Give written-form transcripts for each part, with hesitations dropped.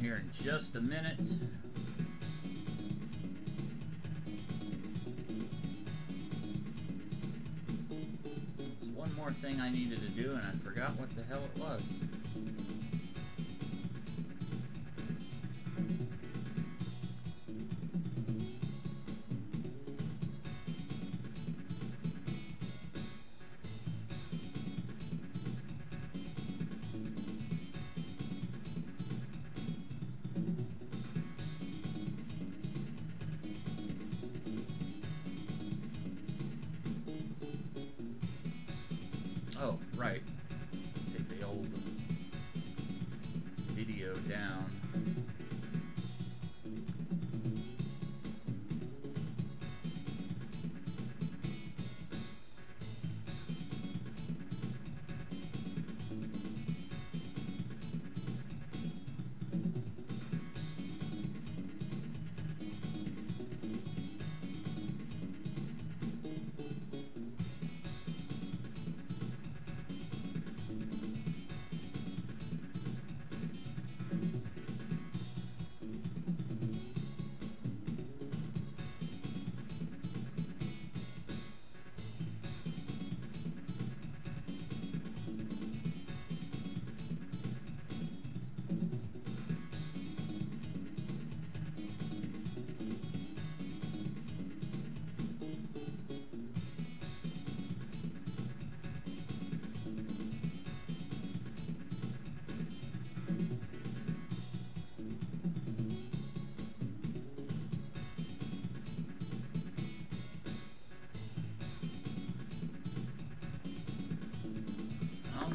here in just a minute. There's one more thing I needed to do, and I forgot what the hell it was. Oh, right. Take the old video down.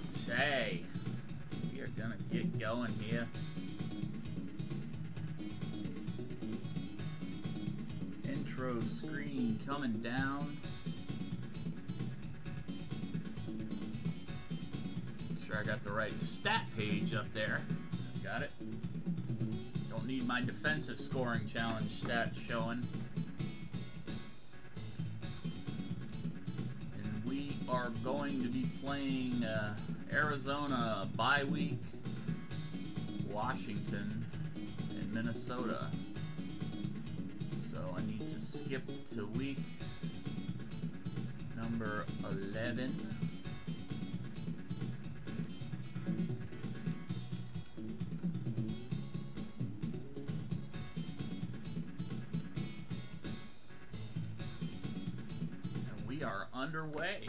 Say, we are gonna get going here. Intro screen coming down. Make sure I got the right stat page up there. Got it. Don't need my defensive scoring challenge stat showing. And we are going to be playing Arizona bye week, Washington, and Minnesota. So I need to skip to week number 11. And we are underway.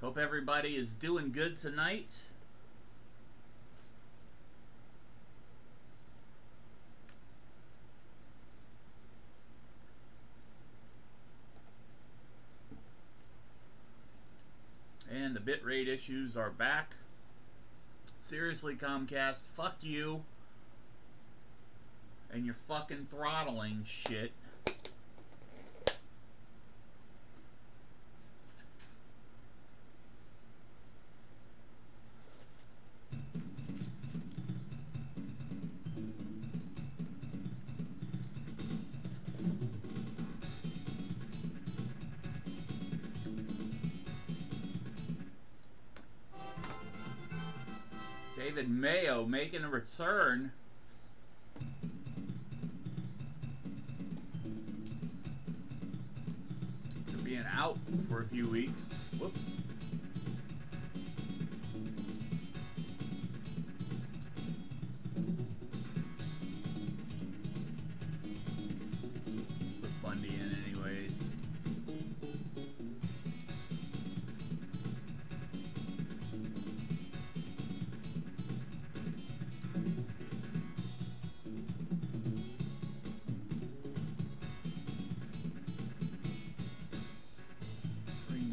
Hope everybody is doing good tonight. And the bitrate issues are back. Seriously, Comcast, fuck you and your fucking throttling shit. David Mayo making a return. After being out for a few weeks. Whoops. Put Bundy in anyways.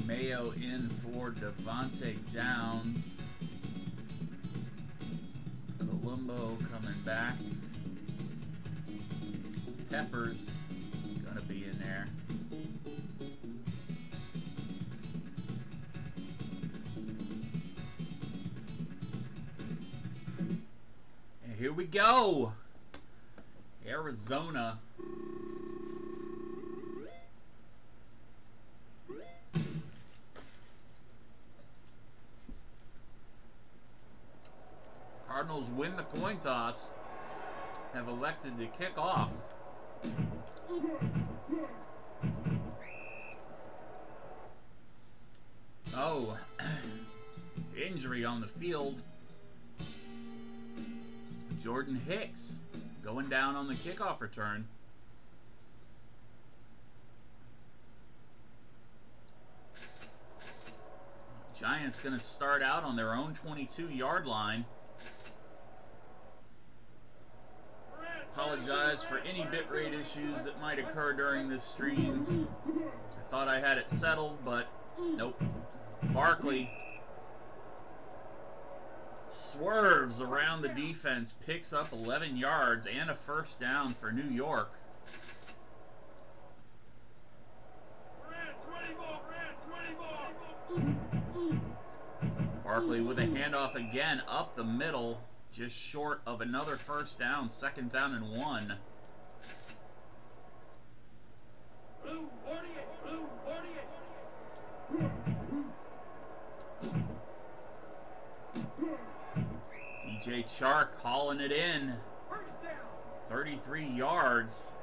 Mayo in for Devontae Downs. Colombo coming back. Peppers gonna be in there. And here we go. Arizona. Cardinals win the coin toss. Have elected to kick off. Oh, injury on the field. Jordan Hicks going down on the kickoff return. Giants going to start out on their own 22-yard line. Apologize for any bitrate issues that might occur during this stream. I thought I had it settled, but nope. Barkley swerves around the defense, picks up 11 yards and a first down for New York. Barkley with a handoff again up the middle, just short of another first down, 2nd down and 1. DJ Chark hauling it in. 33 yards.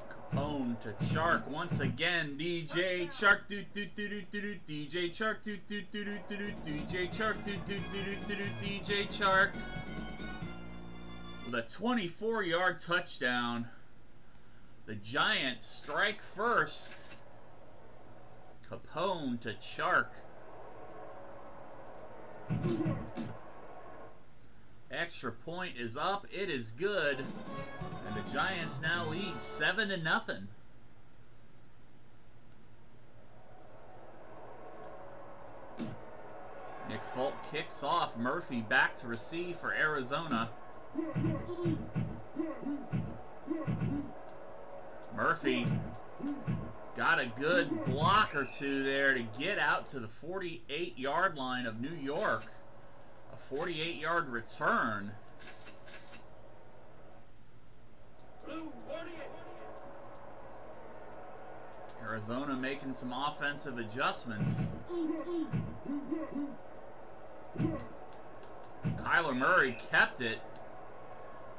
Capone to Chark once again. DJ Chark do do do do do do. DJ Chark do do do do do do. DJ Chark do do do do do do. DJ Chark with a 24-yard touchdown. The Giants strike first. Capone to Chark. Extra point is up. It is good. And the Giants now lead 7-0. Nick Folk kicks off. Murphy back to receive for Arizona. Murphy got a good block or two there to get out to the 48-yard line of New York. A 48-yard return. Arizona making some offensive adjustments. Kyler Murray kept it.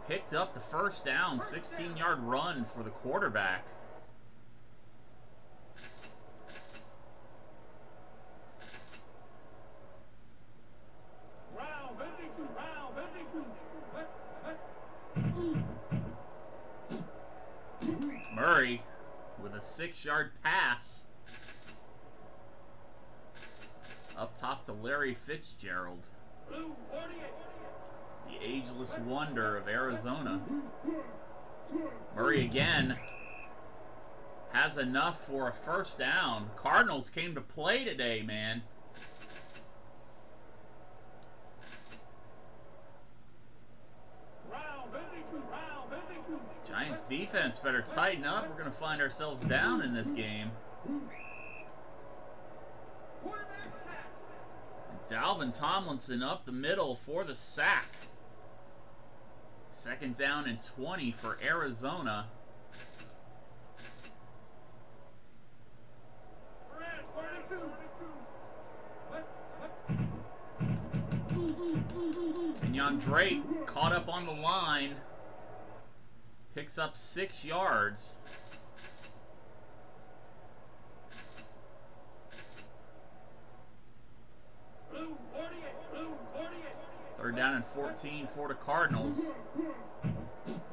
Picked up the first down, 16-yard run for the quarterback. Murray with a 6-yard pass up top to Larry Fitzgerald, the ageless wonder of Arizona. Murray again has enough for a first down. Cardinals came to play today, man. Giants defense better tighten up. We're going to find ourselves down in this game. Dalvin Tomlinson up the middle for the sack. 2nd down and 20 for Arizona. Kenyon Drake caught up on the line. Picks up 6 yards. Third down and 14 for the Cardinals.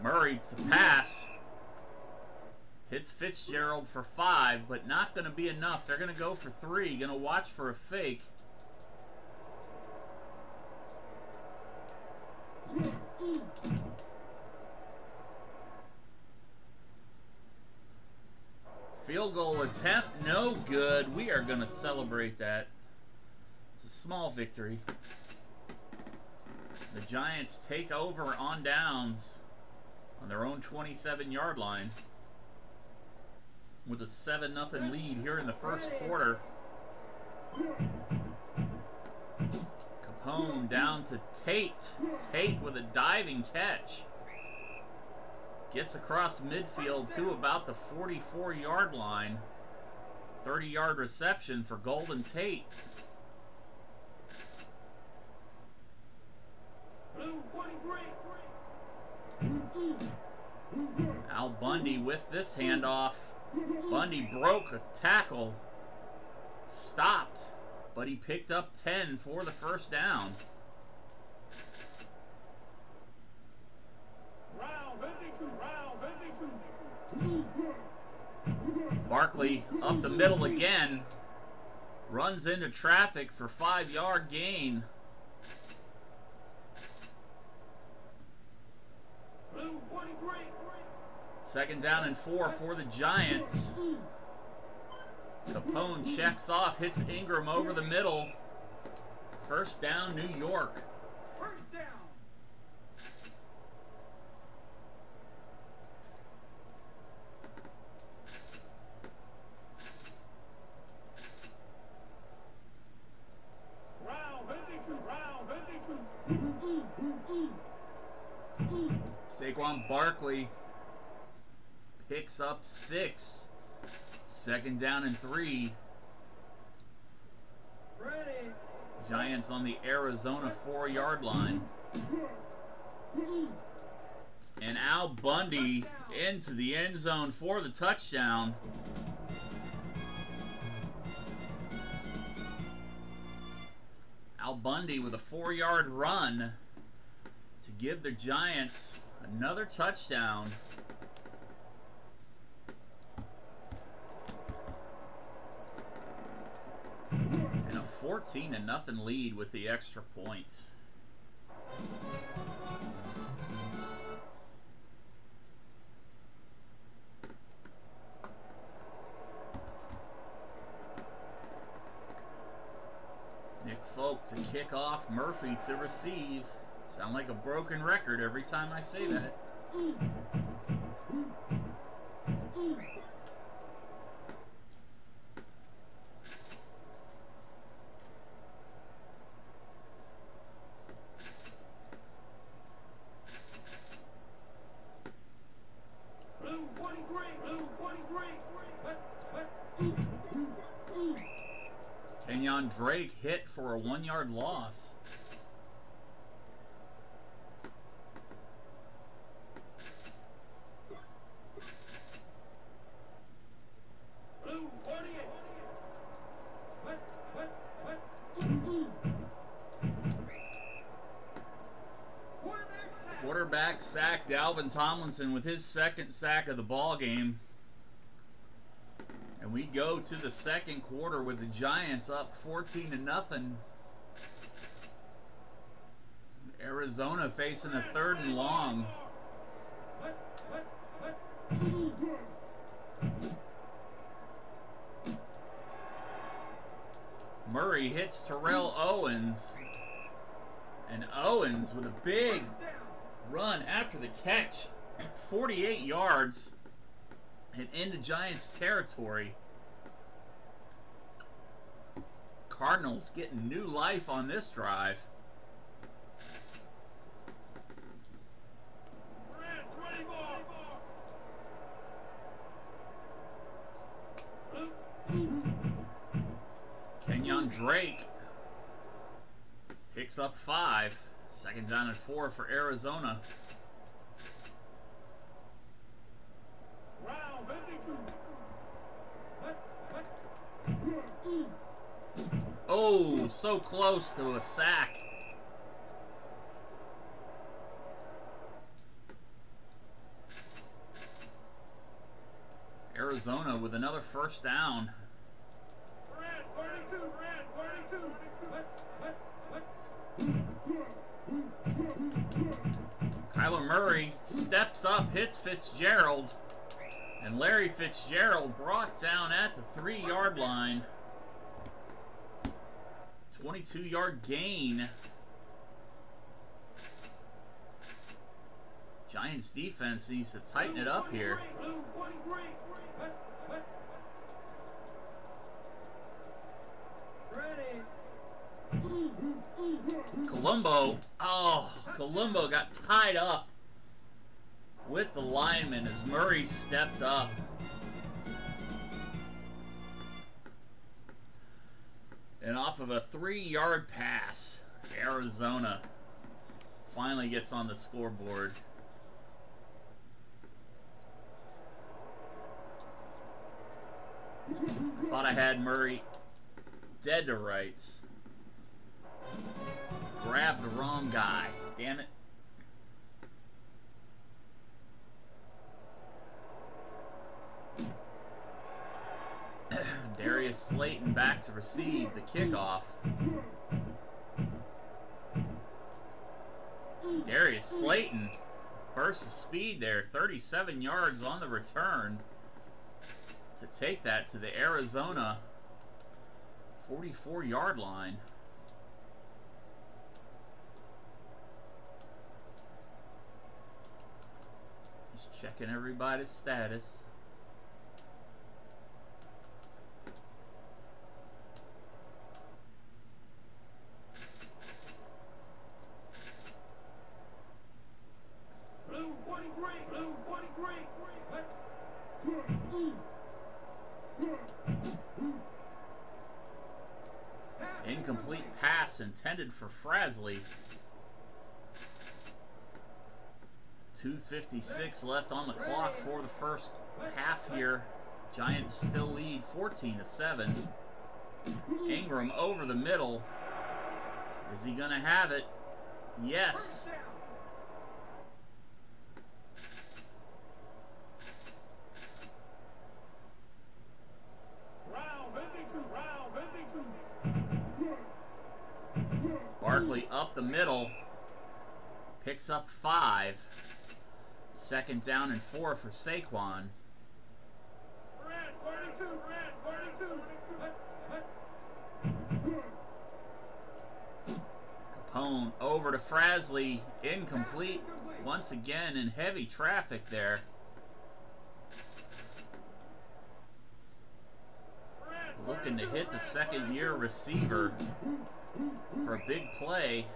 Murray to pass. Hits Fitzgerald for 5, but not going to be enough. They're going to go for 3. Going to watch for a fake. Field goal attempt, no good. We are going to celebrate that. It's a small victory. The Giants take over on downs on their own 27-yard line with a 7-0 lead here in the first quarter. Capone down to Tate. Tate with a diving catch. Gets across midfield to about the 44-yard line. 30-yard reception for Golden Tate. Al Bundy with this handoff. Bundy broke a tackle. Stopped, but he picked up 10 for the first down. Barkley up the middle again. Runs into traffic for 5-yard gain. Second down and 4 for the Giants. Capone checks off, hits Ingram over the middle. First down, New York. First down. Saquon Barkley picks up 6. Second down and 3. Ready. Giants on the Arizona 4-yard line. And Al Bundy into the end zone for the touchdown. Al Bundy with a 4-yard run to give the Giants another touchdown. And a 14-0 lead with the extra point. Nick Folk to kick off, Murphy to receive. Sound like a broken record every time I say that. Kenyon Drake hit for a 1-yard loss. Quarterback sack Dalvin Tomlinson with his second sack of the ball game. And we go to the second quarter with the Giants up 14-0. Arizona facing a 3rd and long. Murray hits Terrell Owens. And Owens with a big run after the catch. 48 yards. And into Giants territory. Cardinals getting new life on this drive. Kenyon Drake picks up 5. Second down and 4 for Arizona. Oh, so close to a sack. Arizona with another first down. Kyler Murray steps up, hits Fitzgerald, and Larry Fitzgerald brought down at the 3-yard line. 22-yard gain. Giants defense needs to tighten it up here. Colombo. Oh, Colombo got tied up. with the lineman as Murray stepped up. And off of a 3-yard pass, Arizona finally gets on the scoreboard. I thought I had Murray dead to rights. Grabbed the wrong guy. Damn it. Darius Slayton back to receive the kickoff. Darius Slayton burst of speed there, 37 yards on the return to take that to the Arizona 44-yard line. Just checking everybody's status. Incomplete pass intended for Frasley. 2:56 left on the clock for the first half here. Giants still lead 14-7. Ingram over the middle. Is he gonna have it? Yes. Barkley up the middle, picks up 5. 2nd down and 4 for Saquon. Capone over to Frasley, incomplete once again in heavy traffic there. Looking to hit the 2nd-year receiver for a big play.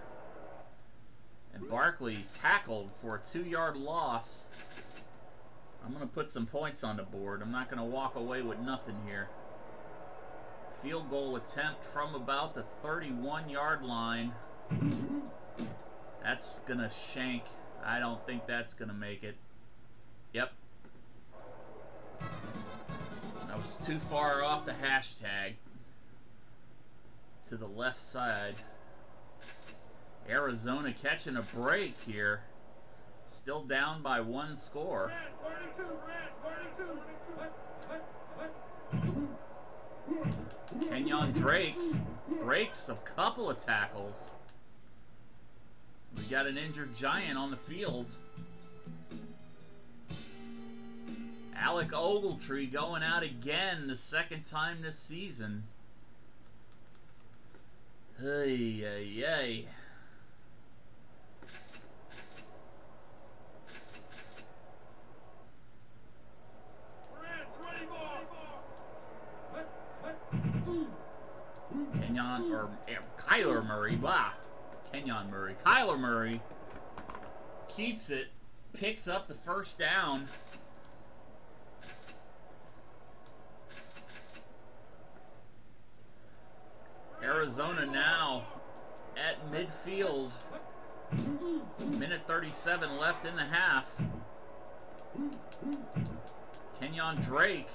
And Barkley tackled for a 2-yard loss. I'm going to put some points on the board. I'm not going to walk away with nothing here. Field goal attempt from about the 31-yard line. That's going to shank. I don't think that's going to make it. Yep. I was too far off the hashtag to the left side. Arizona catching a break here. Still down by 1 score. Kenyon Drake breaks a couple of tackles. We got an injured Giant on the field. Alec Ogletree going out again, the 2nd time this season. Hey, hey, hey. Kenyon, or Kyler Murray, blah. Kenyon Murray. Kyler Murray keeps it, picks up the 1st down. Arizona now at midfield. Minute 37 left in the half. Kenyon Drake.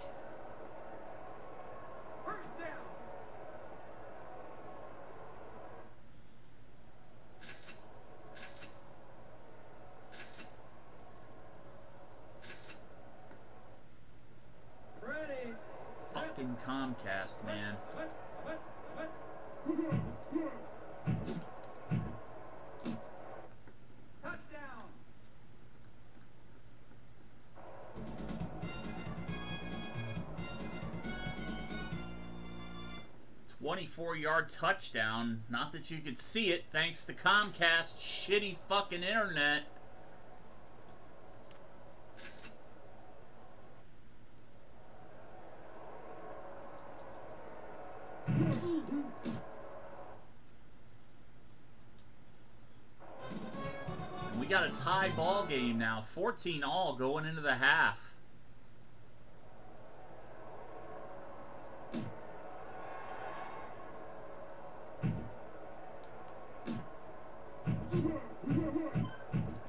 Fucking Comcast, man. Touchdown. 24-yard touchdown. Not that you could see it, thanks to Comcast's shitty fucking internet. got a tie ball game now. 14 all going into the half.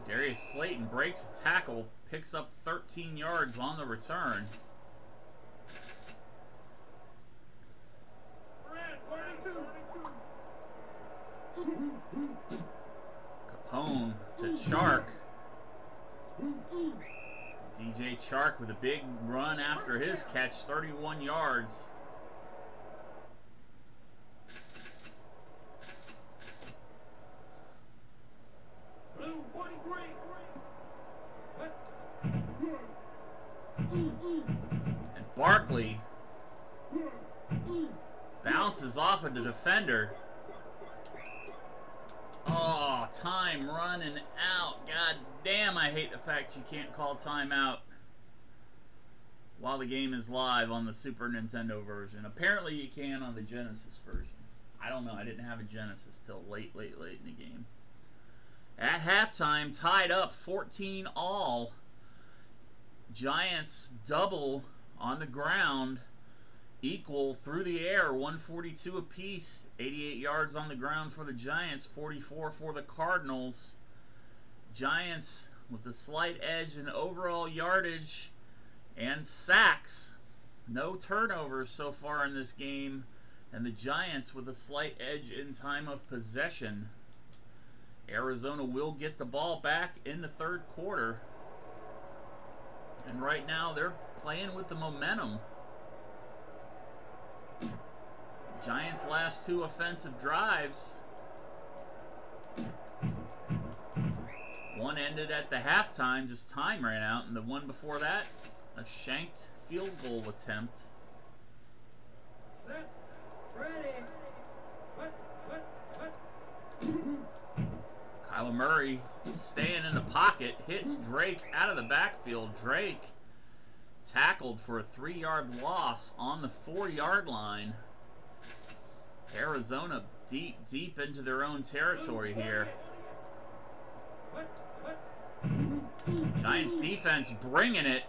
Darius Slayton breaks a tackle, picks up 13 yards on the return. Capone to Chark. DJ Chark with a big run after his catch, 31 yards. And Barkley bounces off of the defender. Oh, time running out. God damn, I hate the fact you can't call timeout while the game is live on the Super Nintendo version. Apparently you can on the Genesis version. I don't know. I didn't have a Genesis till late in the game. At halftime, tied up 14 all. Giants double on the ground. Equal through the air, 142 apiece. 88 yards on the ground for the Giants, 44 for the Cardinals. Giants with a slight edge in overall yardage and sacks. No turnovers so far in this game. And the Giants with a slight edge in time of possession. Arizona will get the ball back in the third quarter. And right now they're playing with the momentum. Giants' last two offensive drives. One ended at the halftime, just time ran out, and the one before that, a shanked field goal attempt. Kyler Murray staying in the pocket, hits Drake out of the backfield. Drake tackled for a 3-yard loss on the 4-yard line. Arizona deep into their own territory here. Giants defense bringing it.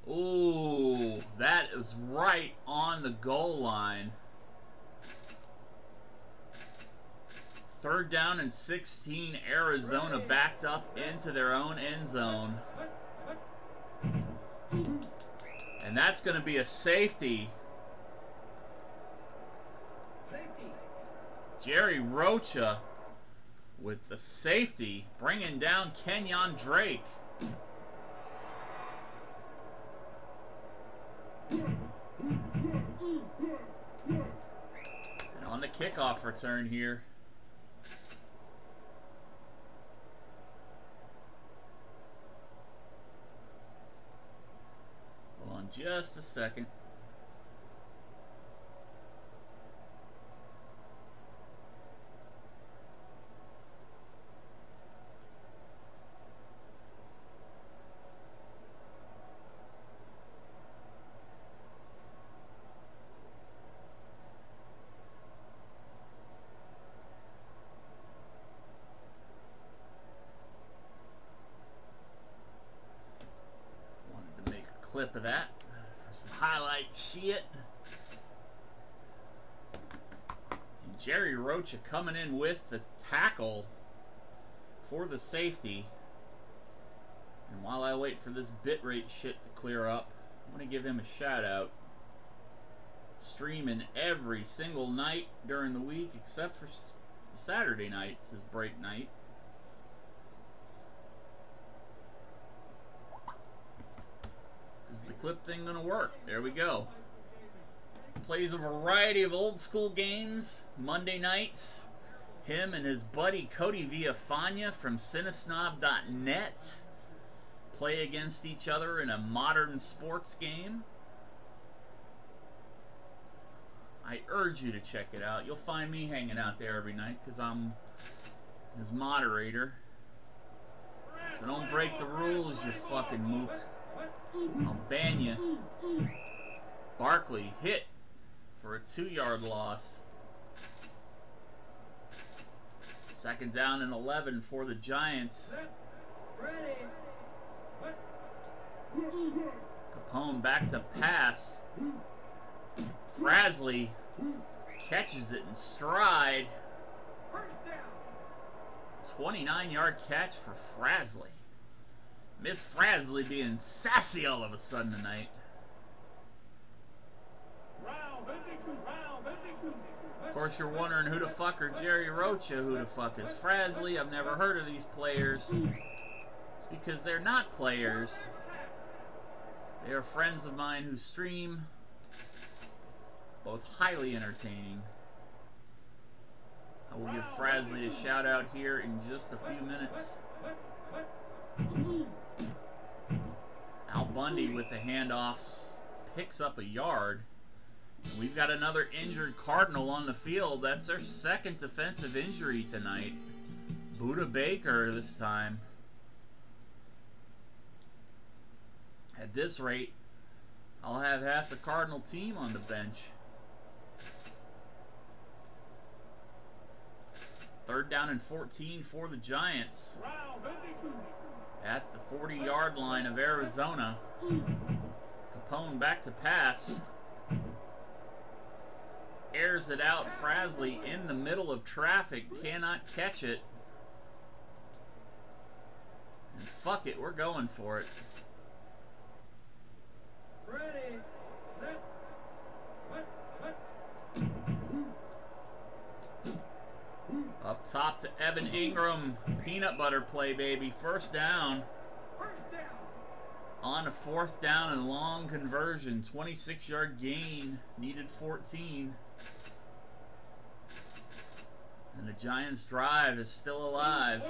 Ooh, that is right on the goal line. 3rd down and 16. Arizona backed up into their own end zone. And that's going to be a safety. Jerry Rocha with the safety, bringing down Kenyon Drake. And on the kickoff return here, hold on just a second. Clip of that for some highlight shit. And Jerry Rocha coming in with the tackle for the safety. And while I wait for this bitrate shit to clear up, I'm going to give him a shout out. Streaming every single night during the week except for Saturday nights, his break night. Is the clip thing gonna work? There we go. Plays a variety of old school games Monday nights. Him and his buddy Cody Villafana from Cinesnob.net play against each other in a modern sports game. I urge you to check it out. You'll find me hanging out there every night because I'm his moderator. So don't break the rules, you fucking mook. I'll ban you. Barkley hit for a 2-yard loss. Second down and 11 for the Giants. Capone back to pass. Frasley catches it in stride. 29-yard catch for Frasley. Miss Frasley being sassy all of a sudden tonight. Of course, you're wondering who the fuck are Jerry Rocha, who the fuck is Frasley. I've never heard of these players. It's because they're not players. They are friends of mine who stream, both highly entertaining. I will give Frasley a shout out here in just a few minutes. Al Bundy with the handoffs picks up a yard. We've got another injured Cardinal on the field. That's their second defensive injury tonight. Buda Baker this time. At this rate, I'll have half the Cardinal team on the bench. Third down and 14 for the Giants. At the 40-yard line of Arizona. Capone back to pass. Airs it out. Frasley in the middle of traffic. Cannot catch it. And fuck it, we're going for it. Up top to Evan Ingram. Peanut butter play, baby. First down. On a fourth down and long conversion. 26-yard gain. Needed 14. And the Giants' drive is still alive.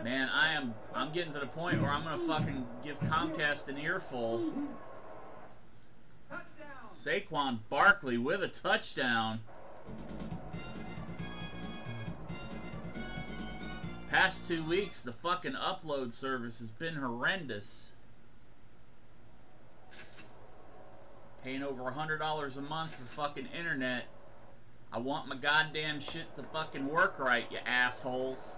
Man, I'm getting to the point where I'm gonna fucking give Comcast an earful. Saquon Barkley with a touchdown. Past 2 weeks, the fucking upload service has been horrendous. Paying over $100 a month for fucking internet. I want my goddamn shit to fucking work right, you assholes.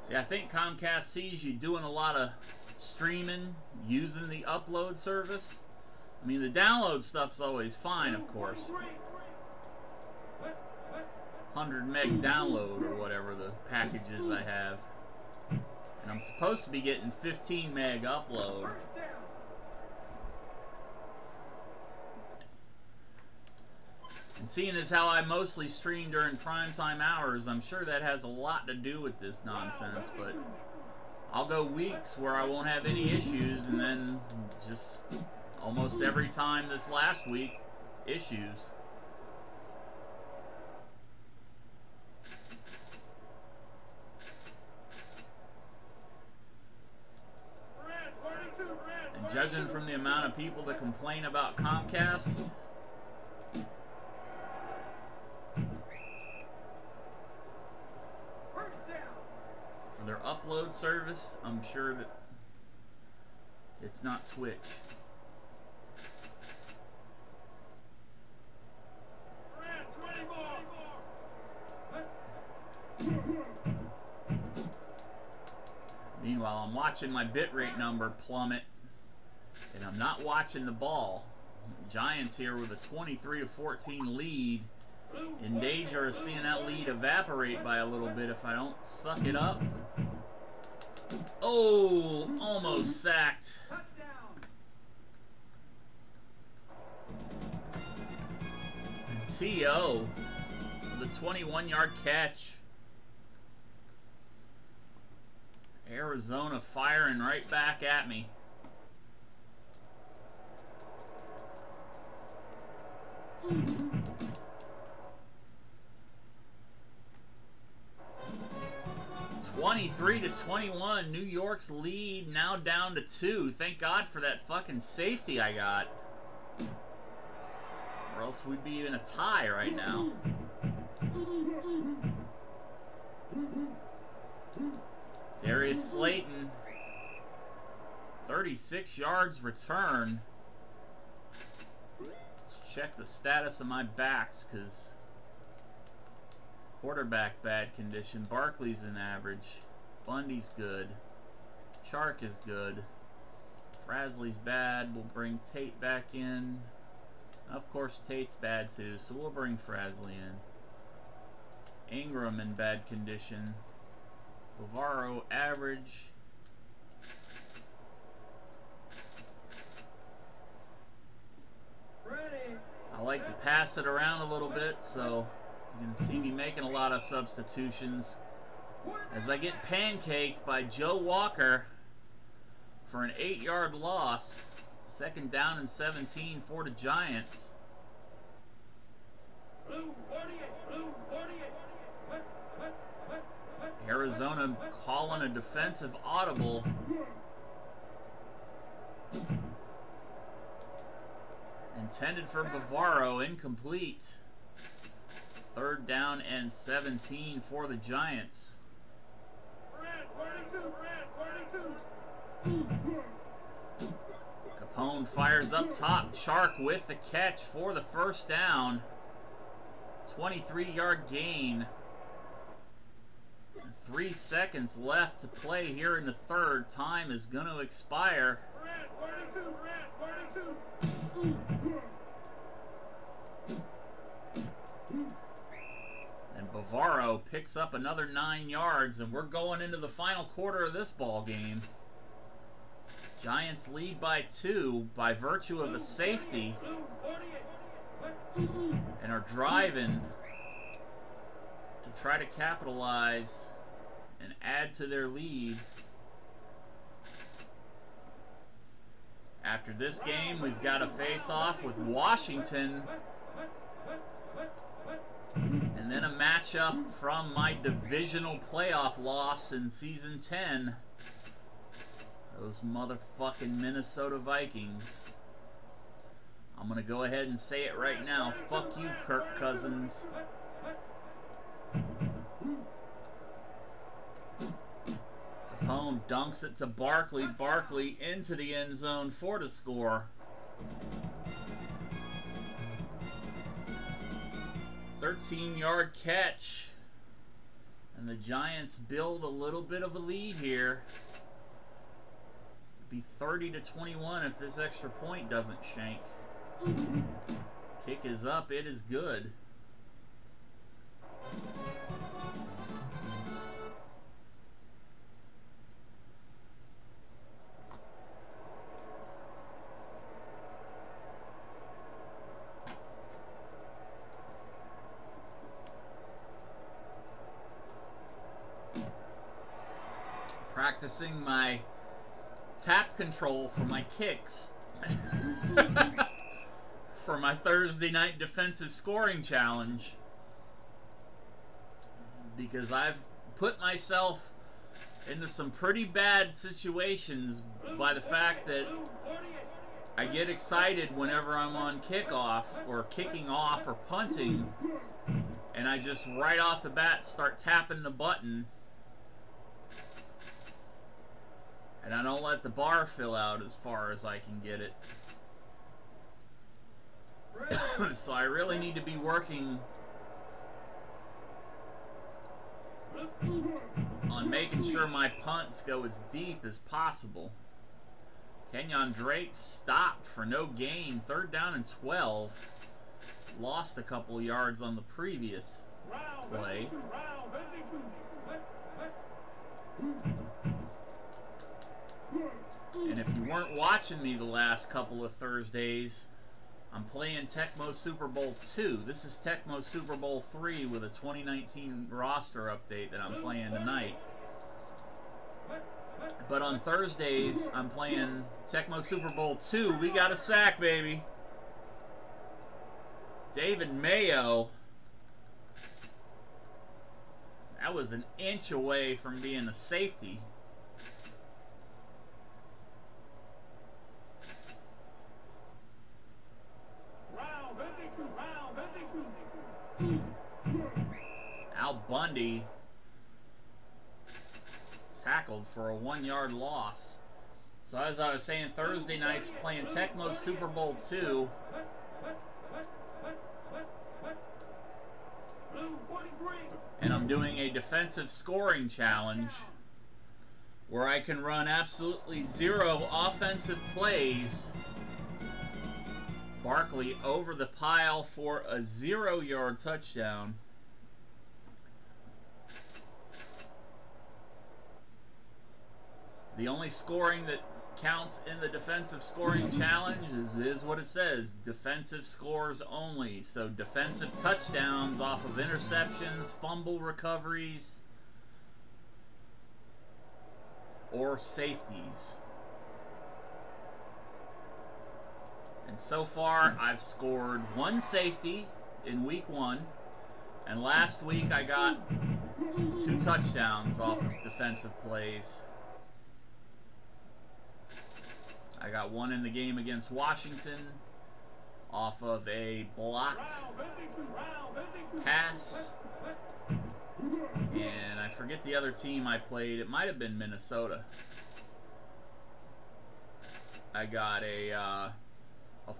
See, I think Comcast sees you doing a lot of streaming, using the upload service. I mean, the download stuff's always fine, of course. 100 meg download or whatever the packages I have. And I'm supposed to be getting 15 meg upload. And seeing as how I mostly stream during primetime hours, I'm sure that has a lot to do with this nonsense, but I'll go weeks where I won't have any issues, and then just almost every time this last week, issues. And judging from the amount of people that complain about Comcast, for their upload service, I'm sure that it's not Twitch. Meanwhile, I'm watching my bitrate number plummet, and I'm not watching the ball. Giants here with a 23-14 lead. In danger of seeing that lead evaporate by a little bit if I don't suck it up. Oh, almost sacked. T.O. with a 21-yard catch. Arizona firing right back at me. (23-21), New York's lead now down to 2. Thank God for that fucking safety I got. Or else we'd be in a tie right now. Darius Slayton, 36 yards return. Let's check the status of my backs, because quarterback bad condition. Barkley's an average. Bundy's good. Chark is good. Frasley's bad. We'll bring Tate back in. Of course, Tate's bad too, so we'll bring Frasley in. Ingram in bad condition. Bavaro average. I like to pass it around a little bit, so you're going to see me making a lot of substitutions as I get pancaked by Joe Walker for an 8-yard loss. 2nd down and 17 for the Giants. Arizona calling a defensive audible. Intended for Bavaro, incomplete. 3rd down and 17 for the Giants. Capone fires up top. Chark with the catch for the 1st down. 23-yard gain. 3 seconds left to play here in the 3rd. Time is going to expire. And Bavaro picks up another 9 yards, and we're going into the final quarter of this ball game. Giants lead by 2 by virtue of a safety, and are driving to try to capitalize and add to their lead. After this game, we've got a face-off with Washington, and then a matchup from my divisional playoff loss in Season 10. Those motherfucking Minnesota Vikings. I'm going to go ahead and say it right now. Fuck you, Kirk Cousins. Capone dunks it to Barkley. Barkley into the end zone for the score. 13-yard catch. And the Giants build a little bit of a lead here. Be 30-21 if this extra point doesn't shank. Kick is up. It is good. Practicing my tap control for my kicks for my Thursday night defensive scoring challenge, because I've put myself into some pretty bad situations by the fact that I get excited whenever I'm on kickoff or kicking off or punting, and I just right off the bat start tapping the button. And I don't let the bar fill out as far as I can get it. So I really need to be working on making sure my punts go as deep as possible. Kenyon Drake stopped for no gain. 3rd down and 12. Lost a couple yards on the previous play. And if you weren't watching me the last couple of Thursdays, I'm playing Tecmo Super Bowl 2. This is Tecmo Super Bowl 3 with a 2019 roster update that I'm playing tonight. But on Thursdays, I'm playing Tecmo Super Bowl 2. We got a sack, baby. David Mayo. That was an inch away from being a safety. Al Bundy tackled for a 1-yard loss. So as I was saying, Thursday night's playing Tecmo Super Bowl II. And I'm doing a defensive scoring challenge where I can run absolutely 0 offensive plays. Barkley over the pile for a 0-yard touchdown. The only scoring that counts in the defensive scoring challenge is what it says, defensive scores only. So defensive touchdowns off of interceptions, fumble recoveries, or safeties. And so far I've scored 1 safety in week 1, and last week I got 2 touchdowns off of defensive plays. I got 1 in the game against Washington off of a blocked pass. And I forget the other team I played. It might have been Minnesota. I got a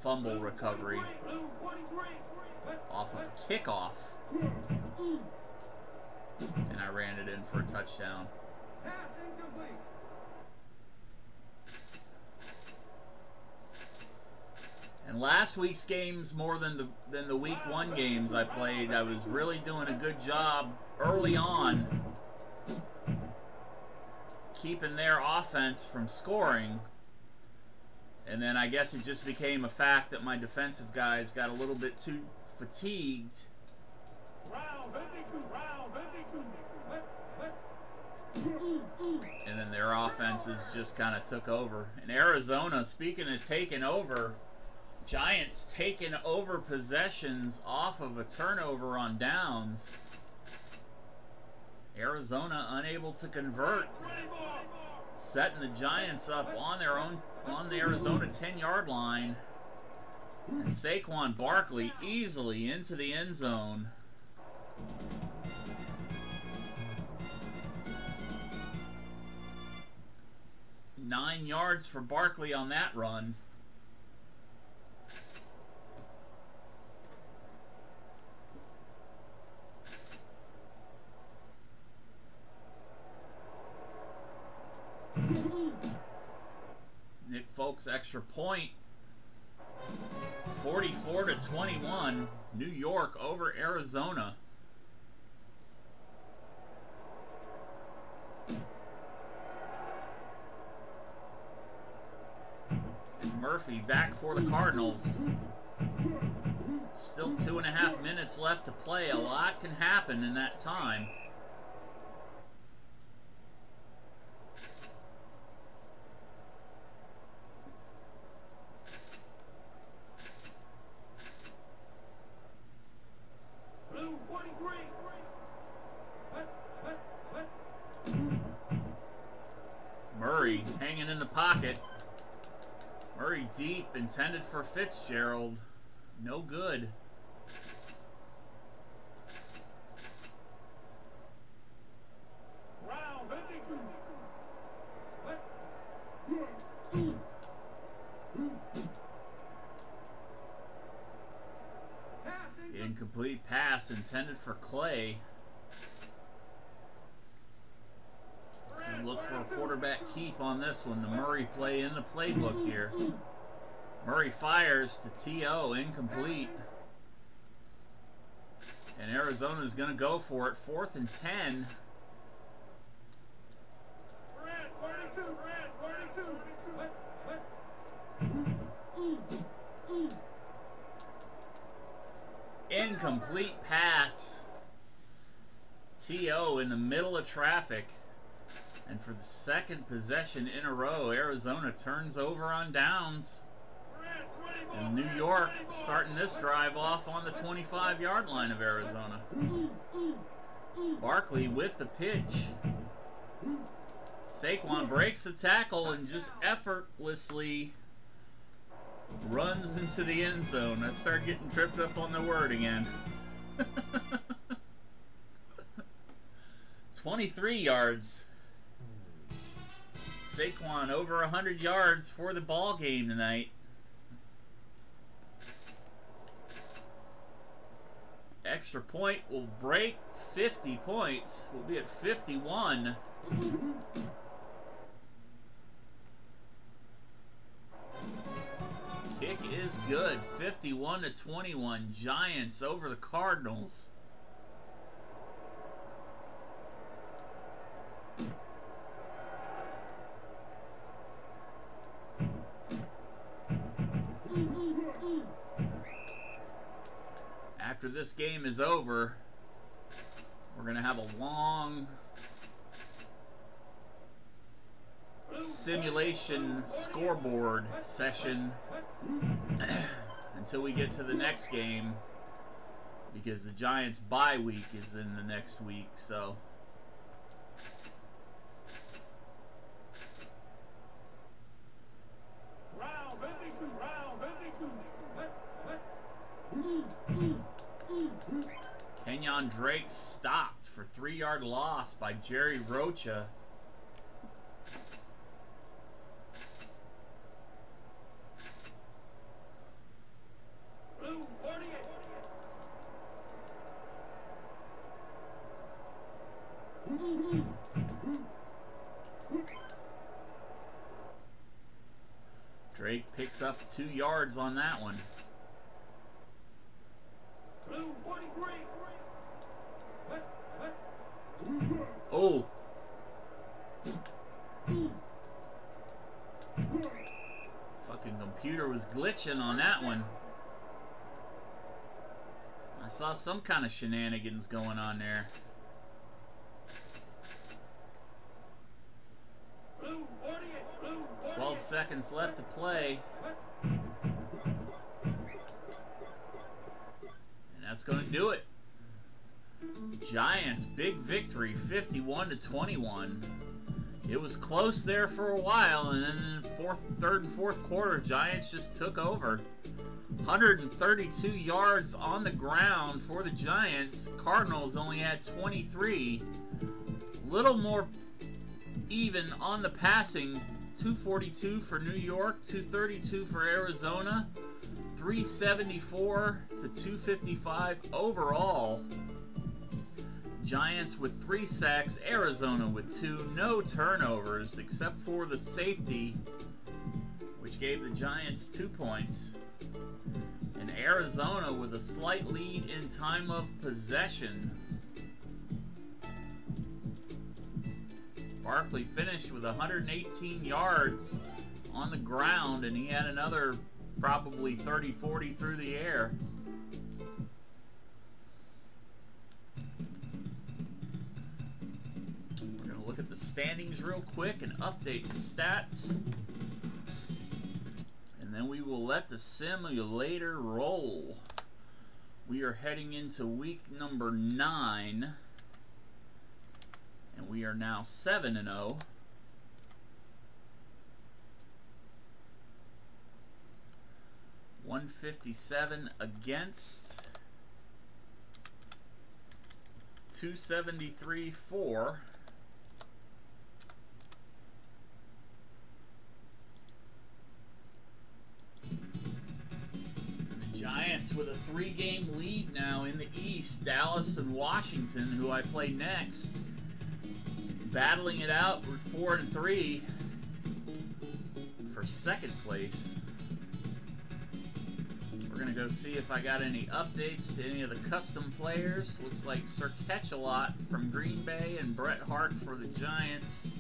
fumble recovery off of a kickoff. And I ran it in for a touchdown. And last week's games, more than the week 1 games I played, I was really doing a good job early on keeping their offense from scoring. And then I guess it just became a fact that my defensive guys got a little bit too fatigued. And then their offenses just kind of took over. In Arizona, speaking of taking over, Giants taking over possessions off of a turnover on downs. Arizona unable to convert, setting the Giants up on the Arizona 10-yard line. And Saquon Barkley easily into the end zone. Nine yards for Barkley on that run. Nick Folk's extra point. 44-21, New York over Arizona. And Murphy back for the Cardinals. Still 2.5 minutes left to play. A lot can happen in that time. Murray hanging in the pocket. Murray deep, intended for Fitzgerald. No good. Incomplete pass intended for Clay. Look for a quarterback keep on this one. The Murray play in the playbook here. Murray fires to T.O. incomplete. And Arizona's going to go for it. 4th and 10. Incomplete pass. T.O. in the middle of traffic. And for the 2nd possession in a row, Arizona turns over on downs. And New York starting this drive off on the 25-yard line of Arizona. Barkley with the pitch. Saquon breaks the tackle and just effortlessly runs into the end zone. I start getting tripped up on the word again. 23 yards. Saquon over 100 yards for the ball game tonight. Extra point will break 50 points. We'll be at 51. Kick is good. 51-21. Giants over the Cardinals. After this game is over, we're going to have a long simulation scoreboard session until we get to the next game, because the Giants' bye week is in the next week. So Kenyon Drake stopped for 3-yard loss by Jerry Rocha. Drake picks up 2 yards on that one. Oh. Fucking computer was glitching on that one. I saw some kind of shenanigans going on there. 12 seconds left to play. And that's going to do it. Giants, big victory, 51-21. It was close there for a while, and then in the third and fourth quarter, Giants just took over. 132 yards on the ground for the Giants. Cardinals only had 23. Little more even on the passing. 242 for New York, 232 for Arizona, 374 to 255 overall. Giants with 3 sacks, Arizona with 2, no turnovers except for the safety, which gave the Giants 2 points. And Arizona with a slight lead in time of possession. Barkley finished with 118 yards on the ground, and he had another probably 30-40 through the air. We're going to look at the standings real quick and update the stats. And then we will let the simulator roll. We are heading into week number 9. And we are now 7-0. $157 against, 273 for. The Giants with a 3-game lead now in the East. Dallas and Washington, who I play next, battling it out with 4-3 for second place. We're going to go see if I got any updates to any of the custom players. Looks like Sir Catch-A-Lot from Green Bay and Bret Hart for the Giants.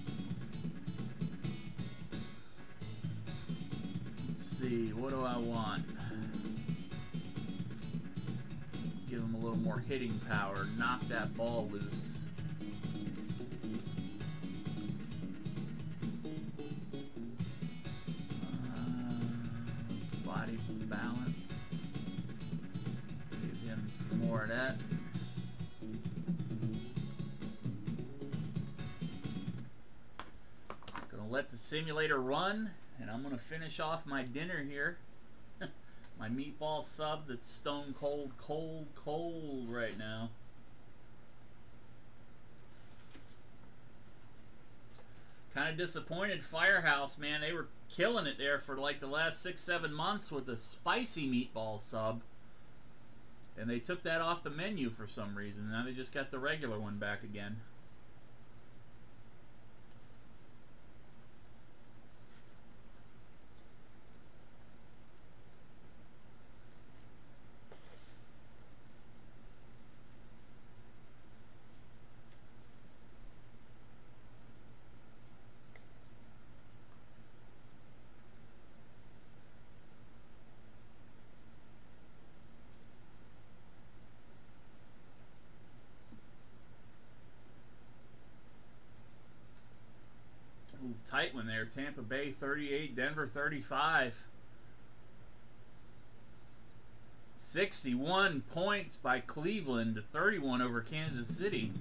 Let's see, what do I want? Give him a little more hitting power, knock that ball loose. Body more of that. Gonna let the simulator run, and I'm gonna finish off my dinner here. My meatball sub that's stone cold, cold right now. Kind of disappointed Firehouse, man. They were killing it there for like the last 6-7 months with a spicy meatball sub. And they took that off the menu for some reason. Now they just got the regular one back again. Ooh, tight one there. Tampa Bay 38, Denver 35. 61 points by Cleveland to 31 over Kansas City.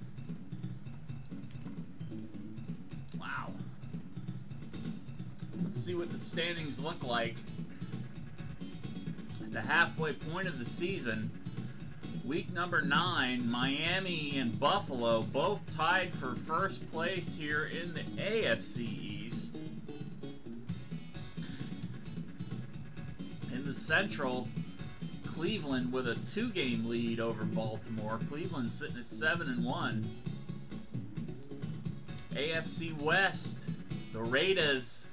Wow. Let's see what the standings look like at the halfway point of the season. Week number 9, Miami and Buffalo both tied for first place here in the AFC East. In the Central, Cleveland with a 2-game lead over Baltimore. Cleveland sitting at 7-1. AFC West, the Raiders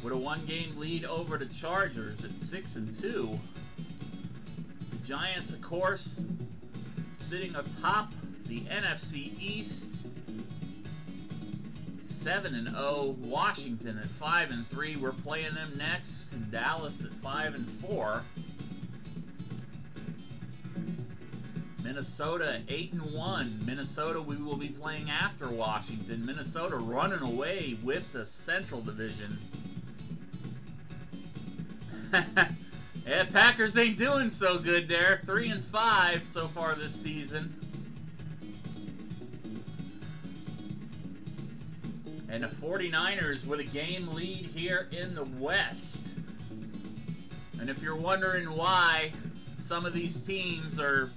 with a 1-game lead over the Chargers at 6-2. Giants, of course, sitting atop the NFC East, 7-0. Washington at 5-3. We're playing them next. And Dallas at 5-4. Minnesota at 8-1. Minnesota we will be playing after Washington. Minnesota running away with the Central Division. Yeah, Packers ain't doing so good there. 3-5 so far this season. And the 49ers with a game lead here in the West. And if you're wondering why some of these teams are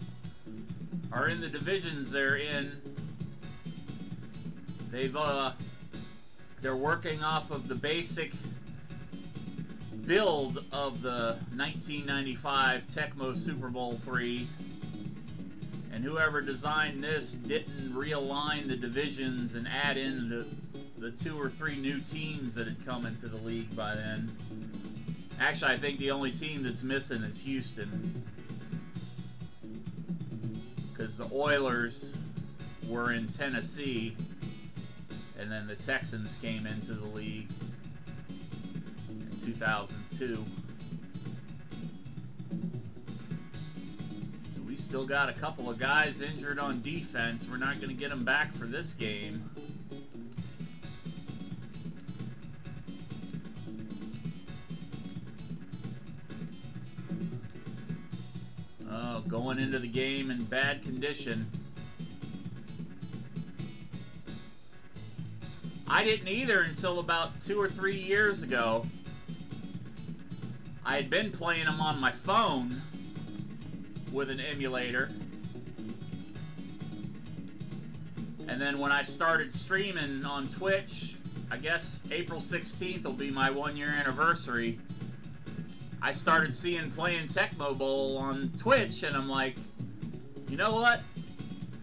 in the divisions they're in, they're working off of the basic build of the 1995 Tecmo Super Bowl III, and whoever designed this didn't realign the divisions and add in the 2 or 3 new teams that had come into the league by then. Actually, I think the only team that's missing is Houston, because the Oilers were in Tennessee, and then the Texans came into the league 2002. So we still got a couple of guys injured on defense. We're not going to get them back for this game. Oh, going into the game in bad condition. I didn't either until about 2 or 3 years ago. I had been playing them on my phone with an emulator. And then when I started streaming on Twitch, I guess April 16th will be my 1-year anniversary, I started seeing playing Tecmo Bowl on Twitch, and I'm like, you know what?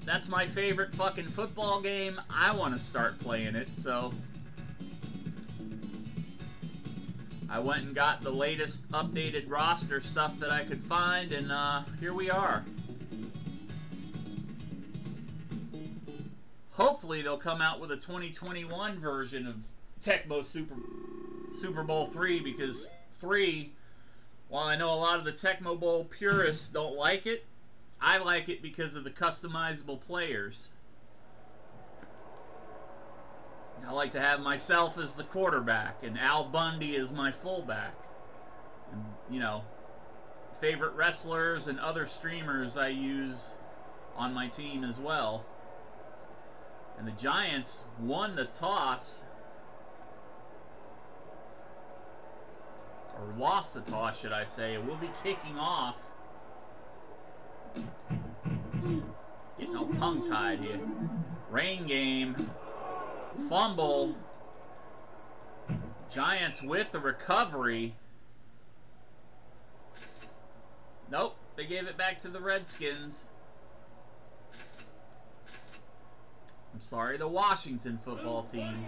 That's my favorite fucking football game. I want to start playing it, so I went and got the latest updated roster stuff that I could find, and here we are. Hopefully they'll come out with a 2021 version of Tecmo Super Bowl III, because 3, while I know a lot of the Tecmo Bowl purists don't like it, I like it because of the customizable players. I like to have myself as the quarterback and Al Bundy as my fullback. And, you know, favorite wrestlers and other streamers I use on my team as well. And the Giants won the toss, or lost the toss, should I say. We'll be kicking off. Getting all tongue-tied here. Rain game. Fumble. Giants with the recovery. Nope, they gave it back to the Redskins. I'm sorry, the Washington football team.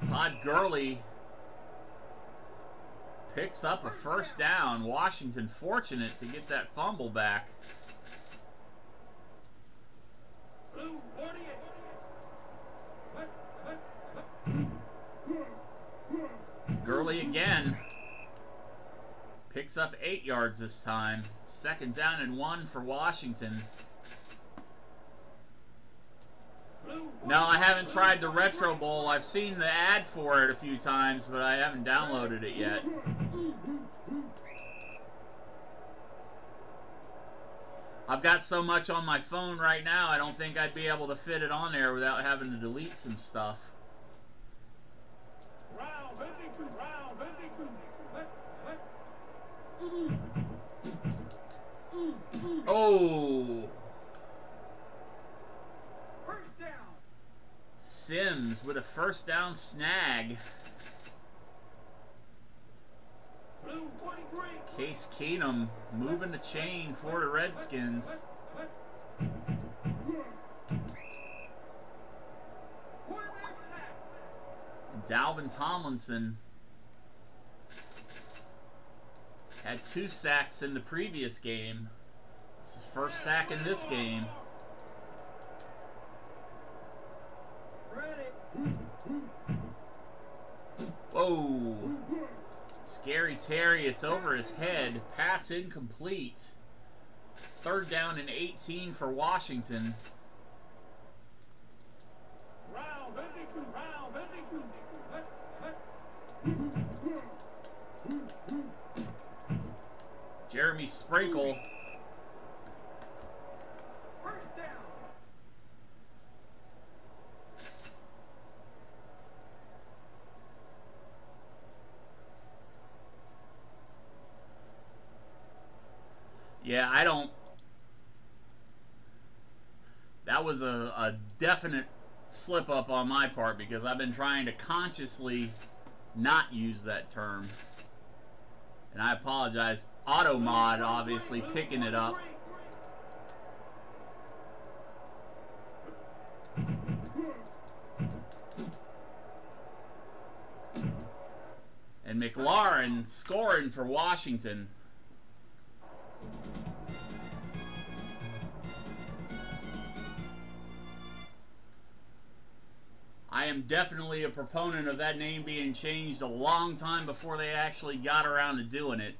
Todd Gurley picks up a first down. Washington fortunate to get that fumble back. Gurley again picks up 8 yards this time. 2nd down and 1 for Washington. No, I haven't tried the Retro Bowl. I've seen the ad for it a few times, but I haven't downloaded it yet. I've got so much on my phone right now, I don't think I'd be able to fit it on there without having to delete some stuff. Oh! Sims with a first down snag. Case Keenum moving the chain for the Redskins. And Dalvin Tomlinson had 2 sacks in the previous game. This is his first sack in this game. Whoa. Scary Terry, it's over his head. Pass incomplete. 3rd down and 18 for Washington. Jeremy Sprinkle. Yeah, I don't... That was a definite slip-up on my part because I've been trying to consciously not use that term. And I apologize. Automod, obviously, picking it up. And McLaurin scoring for Washington. I am definitely a proponent of that name being changed a long time before they actually got around to doing it.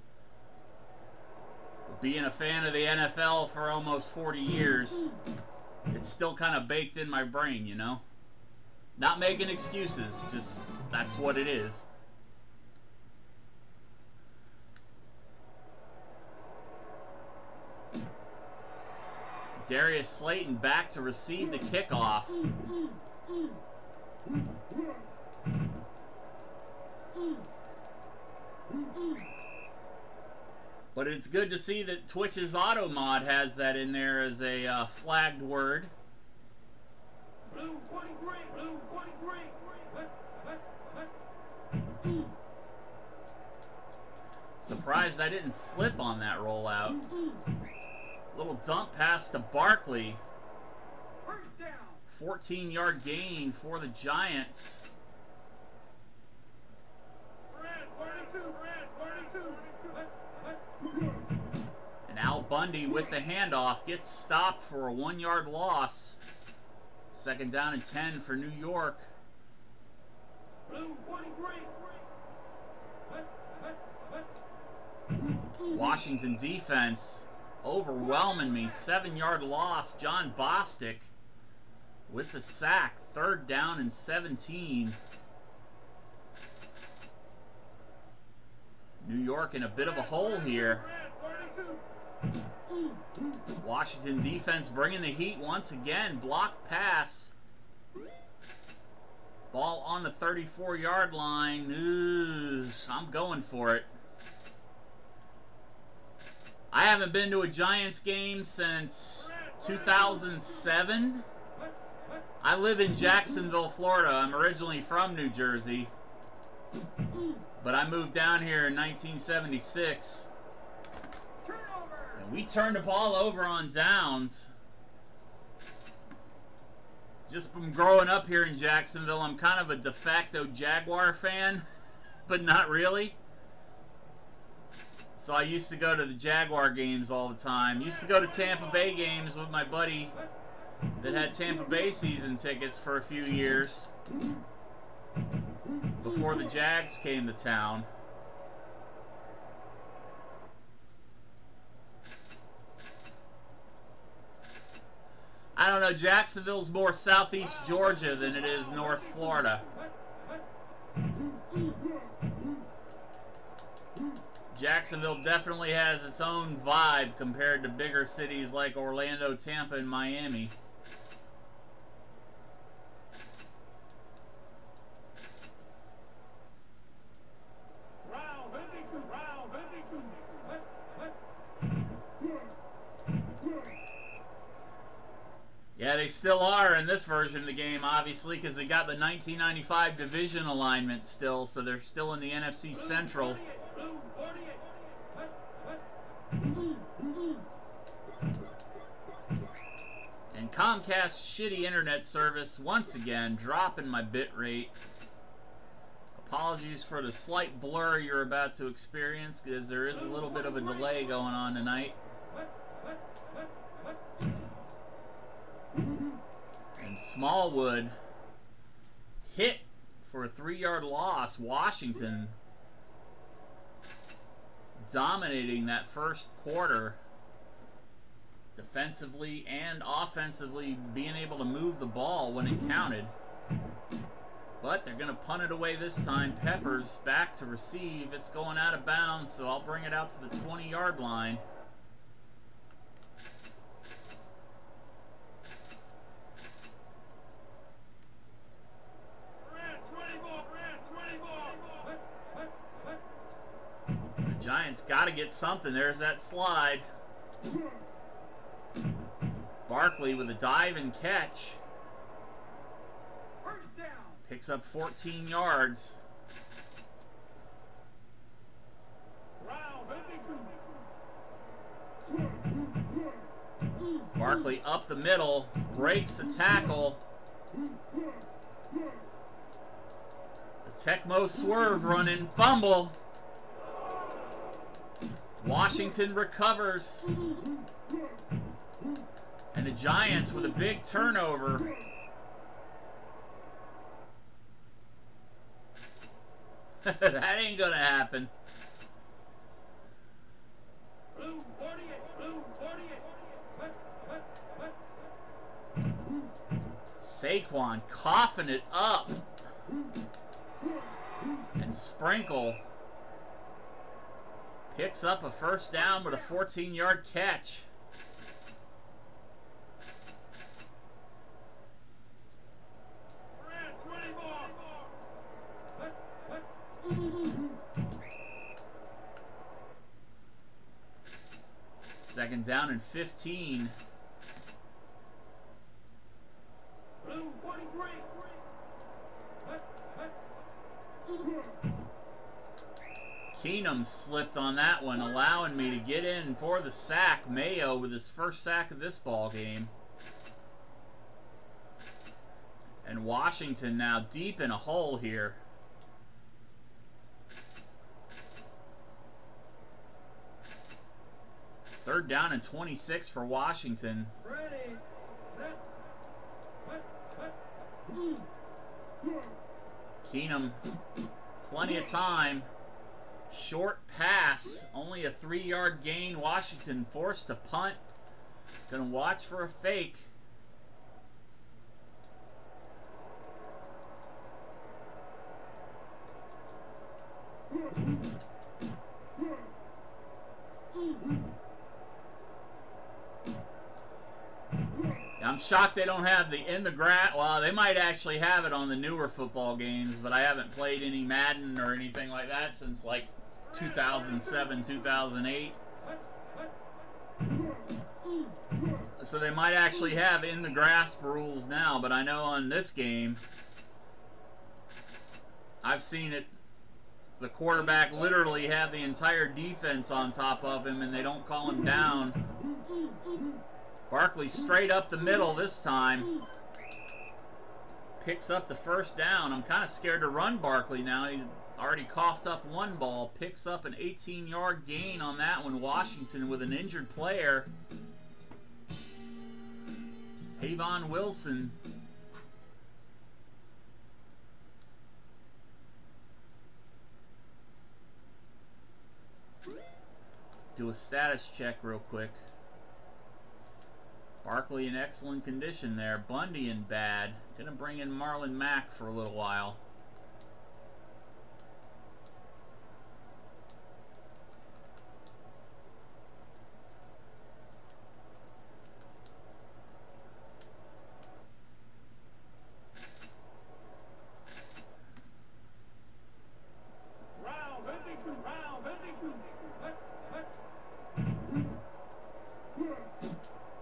Being a fan of the NFL for almost 40 years, it's still kind of baked in my brain, you know? Not making excuses, just that's what it is. Darius Slayton back to receive the kickoff. But it's good to see that Twitch's Automod has that in there as a flagged word. Surprised I didn't slip on that rollout. Little dump pass to Barkley. 14-yard gain for the Giants. And Al Bundy with the handoff gets stopped for a 1-yard loss. 2nd down and 10 for New York. Washington defense overwhelming me. 7-yard loss. John Bostic with the sack. 3rd down and 17. New York in a bit of a hole here. Washington defense bringing the heat once again. Block pass. Ball on the 34-yard line. Ooh, I'm going for it. I haven't been to a Giants game since 2007. I live in Jacksonville, Florida. I'm originally from New Jersey, but I moved down here in 1976. And we turned the ball over on downs. Just from growing up here in Jacksonville, I'm kind of a de facto Jaguar fan, but not really. So I used to go to the Jaguar games all the time. Used to go to Tampa Bay games with my buddy that had Tampa Bay season tickets for a few years before the Jags came to town. I don't know, Jacksonville's more southeast Georgia than it is North Florida. Jacksonville definitely has its own vibe compared to bigger cities like Orlando, Tampa, and Miami. Yeah, they still are in this version of the game, obviously, because they got the 1995 division alignment still, so they're still in the NFC Central. And Comcast's shitty internet service, once again, dropping my bit rate. Apologies for the slight blur you're about to experience, because there is a little bit of a delay going on tonight. And Smallwood hit for a 3-yard loss. Washington dominating that first quarter, defensively and offensively, being able to move the ball when it counted. But they're going to punt it away this time. Peppers back to receive. It's going out of bounds, so I'll bring it out to the 20-yard line. Giants got to get something. There's that slide. Barkley with a dive and catch. Picks up 14 yards. Barkley up the middle. Breaks the tackle. The Tecmo swerve running. Fumble. Washington recovers. And the Giants with a big turnover. That ain't gonna happen. Saquon coughing it up. And Sprinkle picks up a first down with a 14-yard catch. Second down and 15. Keenum slipped on that one, allowing me to get in for the sack. Mayo with his first sack of this ball game. And Washington now deep in a hole here. Third down and 26 for Washington. Keenum, plenty of time. Short pass, only a 3-yard gain. Washington forced to punt. Gonna watch for a fake. I'm shocked they don't have the in the grass. Well, they might actually have it on the newer football games, but I haven't played any Madden or anything like that since like 2007, 2008. So they might actually have in the grasp rules now, but I know on this game, I've seen it. The quarterback literally have the entire defense on top of him, and they don't call him down. Barkley straight up the middle this time. Picks up the first down. I'm kind of scared to run Barkley now. He's already coughed up one ball. Picks up an 18-yard gain on that one. Washington with an injured player. Tavon Wilson. Do a status check real quick. Barkley in excellent condition there. Bundy in bad. Gonna bring in Marlon Mack for a little while.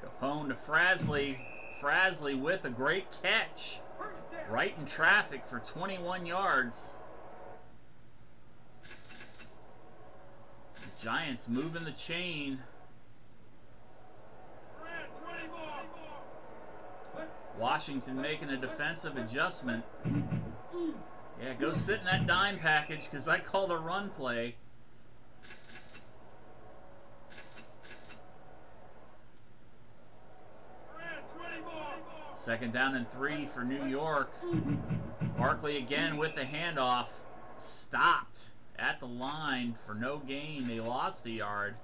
Capone to Frasley. Frasley with a great catch. Right in traffic for 21 yards. The Giants moving the chain. Washington making a defensive adjustment. Yeah, go sit in that dime package because I called a run play. Second down and 3 for New York. Barkley again with the handoff. Stopped at the line for no gain. They lost a yard.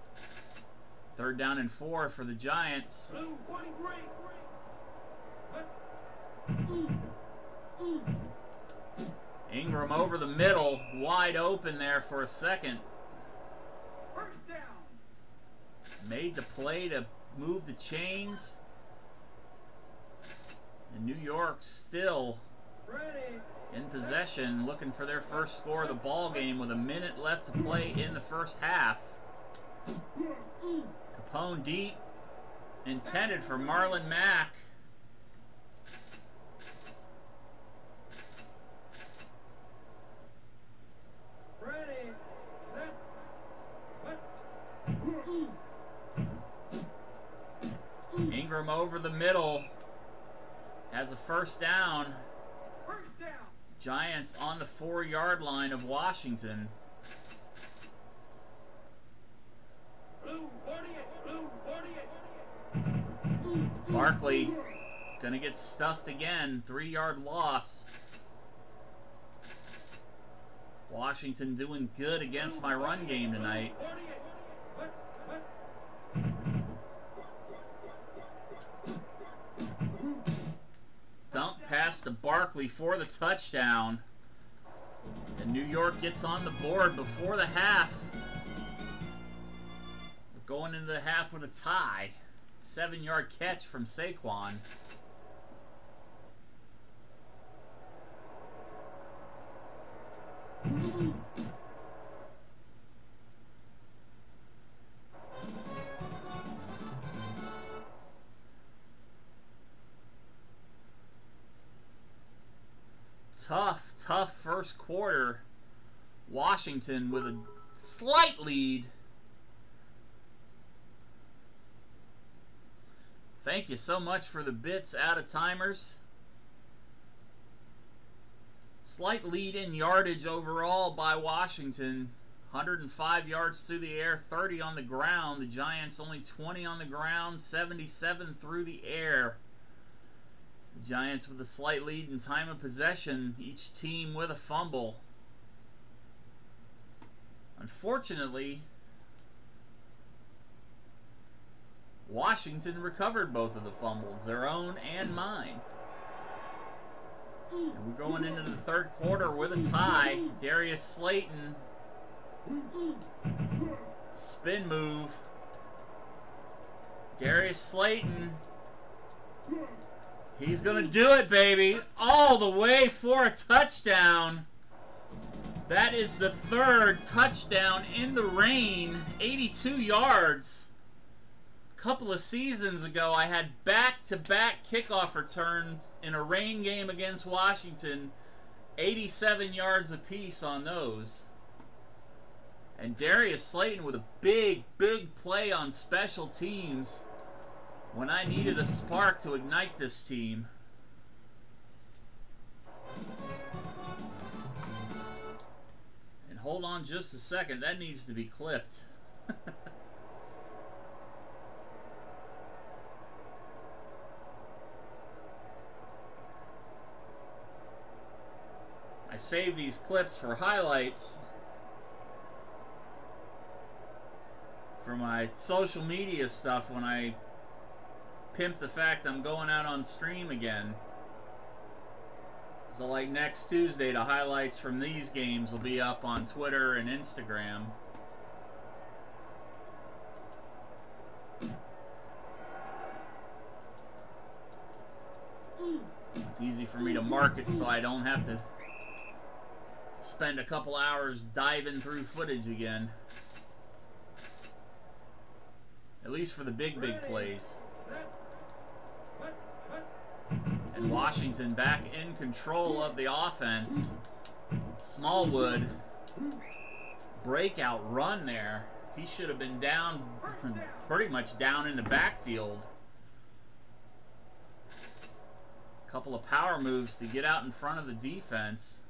Third down and 4 for the Giants. Ingram over the middle. Wide open there for a second. Made the play to move the chains. And New York still in possession, looking for their first score of the ball game with a minute left to play in the first half. Capone deep, intended for Marlon Mack. Ingram over the middle. Has a first down. Giants on the 4-yard line of Washington. Barkley gonna get stuffed again. 3-yard loss. Washington doing good against my run game tonight. Dump pass to Barkley for the touchdown. And New York gets on the board before the half. We're going into the half with a tie. 7-yard catch from Saquon. Tough first quarter. Washington with a slight lead. Thank you so much for the bits out of timers. Slight lead in yardage overall by Washington. 105 yards through the air, 30 on the ground. The Giants only 20 on the ground, 77 through the air. The Giants with a slight lead in time of possession, each team with a fumble. Unfortunately, Washington recovered both of the fumbles, their own and mine. And we're going into the third quarter with a tie. Darius Slayton, spin move. Darius Slayton He's going to do it, baby. All the way for a touchdown. That is the third touchdown in the rain. 82 yards. A couple of seasons ago, I had back-to-back kickoff returns in a rain game against Washington. 87 yards apiece on those. And Darius Slayton with a big, big play on special teams when I needed a spark to ignite this team. And hold on just a second, that needs to be clipped. I save these clips for highlights for my social media stuff when I pimp the fact I'm going out on stream again. So like next Tuesday, the highlights from these games will be up on Twitter and Instagram. It's easy for me to market so I don't have to spend a couple hours diving through footage again. At least for the big plays. And Washington back in control of the offense. Smallwood, breakout run there. He should have been down, pretty much down in the backfield. Couple of power moves to get out in front of the defense.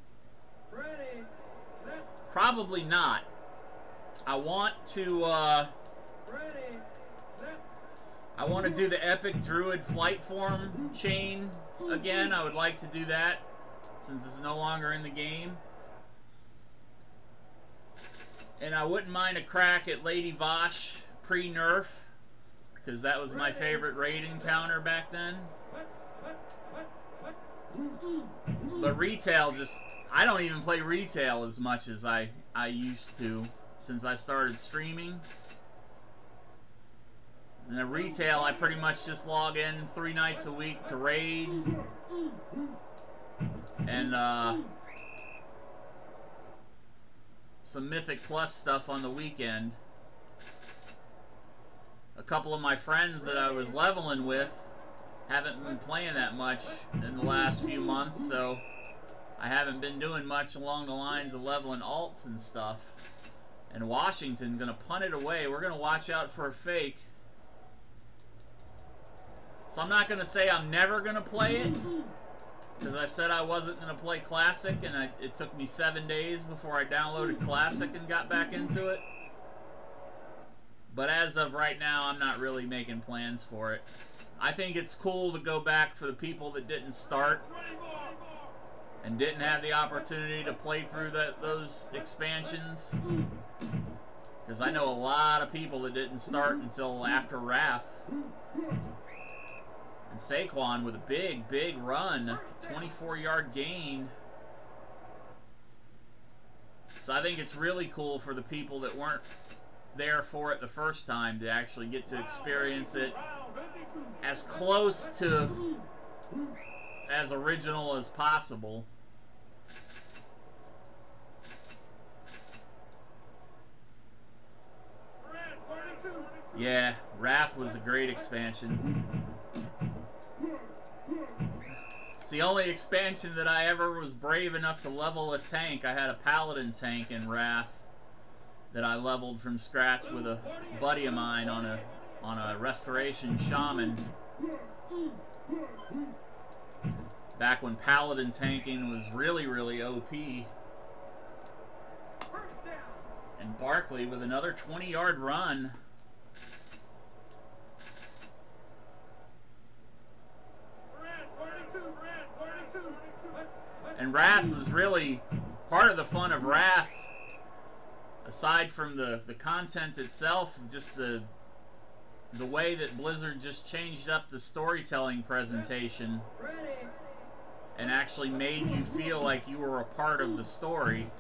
Probably not. I want to do the epic druid flight form chain again. I would like to do that since it's no longer in the game. And I wouldn't mind a crack at Lady Vosh pre-nerf, because that was my favorite raid encounter back then. But retail, I don't even play retail as much as I used to since I started streaming. In the retail, I pretty much just log in 3 nights a week to raid. And some Mythic Plus stuff on the weekend. A couple of my friends that I was leveling with haven't been playing that much in the last few months, so I haven't been doing much along the lines of leveling alts and stuff. And Washington gonna punt it away. We're gonna watch out for a fake. So I'm not gonna say I'm never gonna play it, because I said I wasn't gonna play Classic, and it took me 7 days before I downloaded Classic and got back into it. But as of right now, I'm not really making plans for it. I think it's cool to go back for the people that didn't start and didn't have the opportunity to play through those expansions. Because I know a lot of people that didn't start until after Wrath. And Saquon with a big, big run. 24-yard gain. So I think it's really cool for the people that weren't there for it the first time to actually get to experience it as close to as original as possible. Yeah, Wrath was a great expansion. It's the only expansion that I ever was brave enough to level a tank. I had a Paladin tank in Wrath that I leveled from scratch with a buddy of mine on a Restoration Shaman. Back when Paladin tanking was really, really OP. And Barkley with another 20-yard run. And Wrath was really part of the fun of Wrath, aside from the content itself, just the way that Blizzard just changed up the storytelling presentation and actually made you feel like you were a part of the story.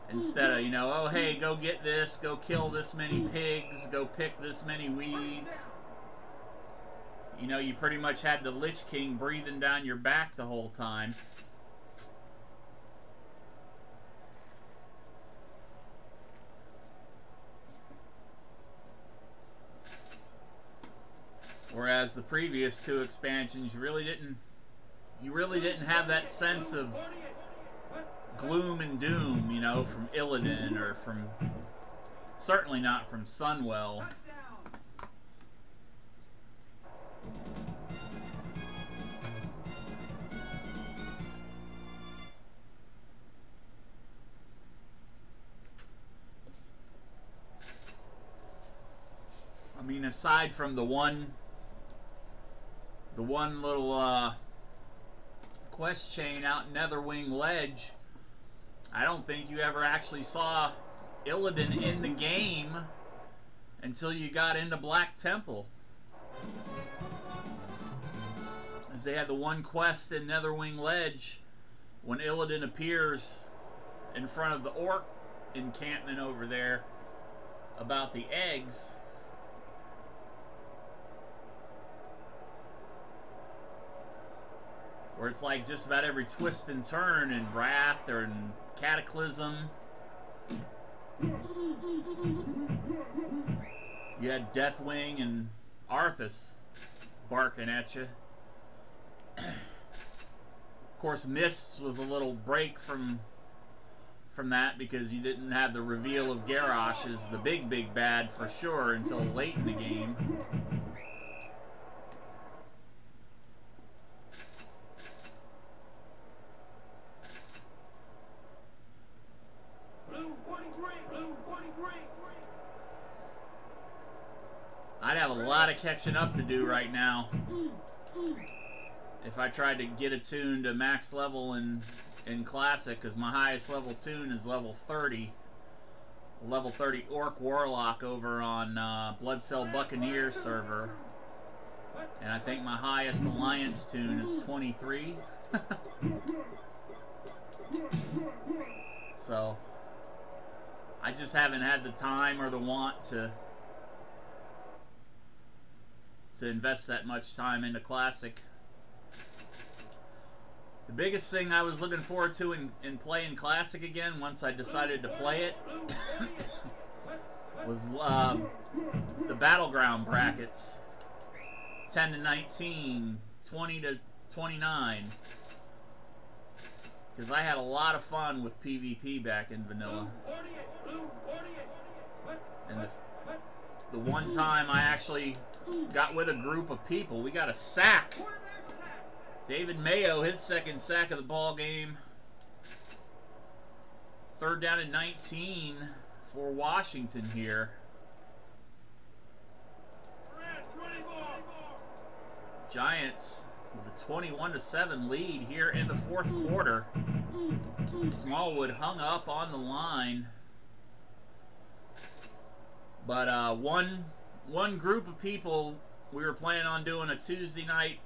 Instead of, you know, oh hey, go get this, go kill this many pigs, go pick this many weeds. You know, you pretty much had the Lich King breathing down your back the whole time. Whereas the previous two expansions, you really didn't have that sense of gloom and doom, you know, from Illidan or from, certainly not from Sunwell. I mean, aside from the one little quest chain out in Netherwing Ledge, I don't think you ever actually saw Illidan in the game until you got into Black Temple. As they had the one quest in Netherwing Ledge when Illidan appears in front of the orc encampment over there about the eggs. Where it's like just about every twist and turn in Wrath or in Cataclysm. You had Deathwing and Arthas barking at you. Of course, Mists was a little break from that because you didn't have the reveal of Garrosh as the big bad for sure until late in the game. I'd have a lot of catching up to do right now if I tried to get a tune to max level in Classic, because my highest level tune is level 30. Level 30 Orc Warlock over on Bloodcell Buccaneer server. And I think my highest Alliance tune is 23. So I just haven't had the time or the want to invest that much time into Classic. The biggest thing I was looking forward to in playing Classic again, once I decided to play it, was the Battleground brackets. 10 to 19, 20 to 29. Because I had a lot of fun with PvP back in Vanilla. And the one time I actually got with a group of people, we got a sack. David Mayo, his second sack of the ball game. 3rd down and 19 for Washington here. Giants with a 21-7 lead here in the 4th quarter. Smallwood hung up on the line. But one group of people, we were planning on doing a Tuesday night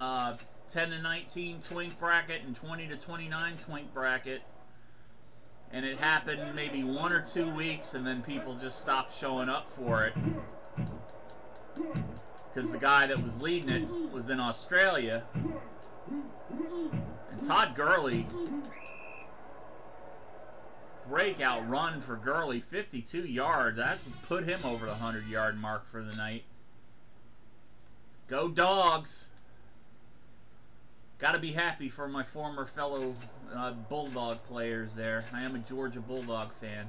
10 to 19 twink bracket and 20 to 29 twink bracket. And it happened maybe 1 or 2 weeks, and then people just stopped showing up for it. Because the guy that was leading it was in Australia. And Todd Gurley, breakout run for Gurley, 52 yards. That's put him over the 100-yard mark for the night. Go Dogs! Gotta be happy for my former fellow Bulldog players there. I am a Georgia Bulldog fan.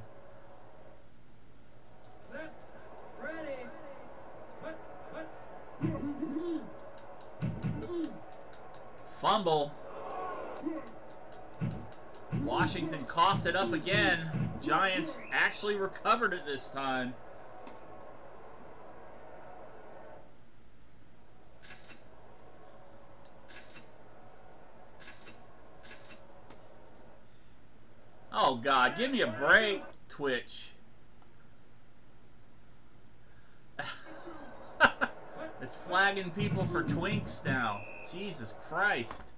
Ready. Fumble. Washington coughed it up again. Giants actually recovered it this time. Oh, God. Give me a break, Twitch. It's flagging people for twinks now. Jesus Christ.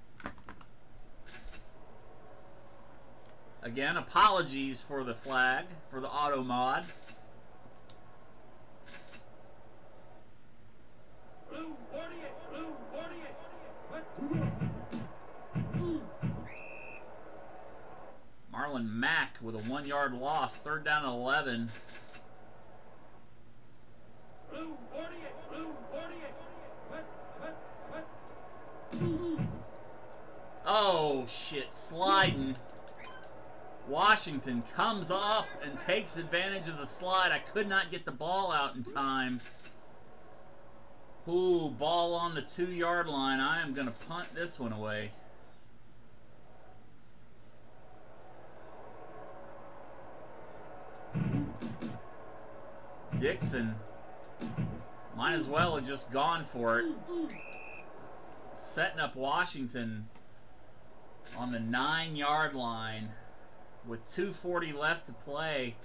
Again, apologies for the flag, for the auto mod. Marlon Mack with a 1-yard loss. 3rd down and 11. Oh, shit. Sliding. Washington comes up and takes advantage of the slide. I could not get the ball out in time. Ooh, ball on the 2-yard line. I am going to punt this one away. Dixon might as well have just gone for it. Setting up Washington on the 9-yard line with 2:40 left to play.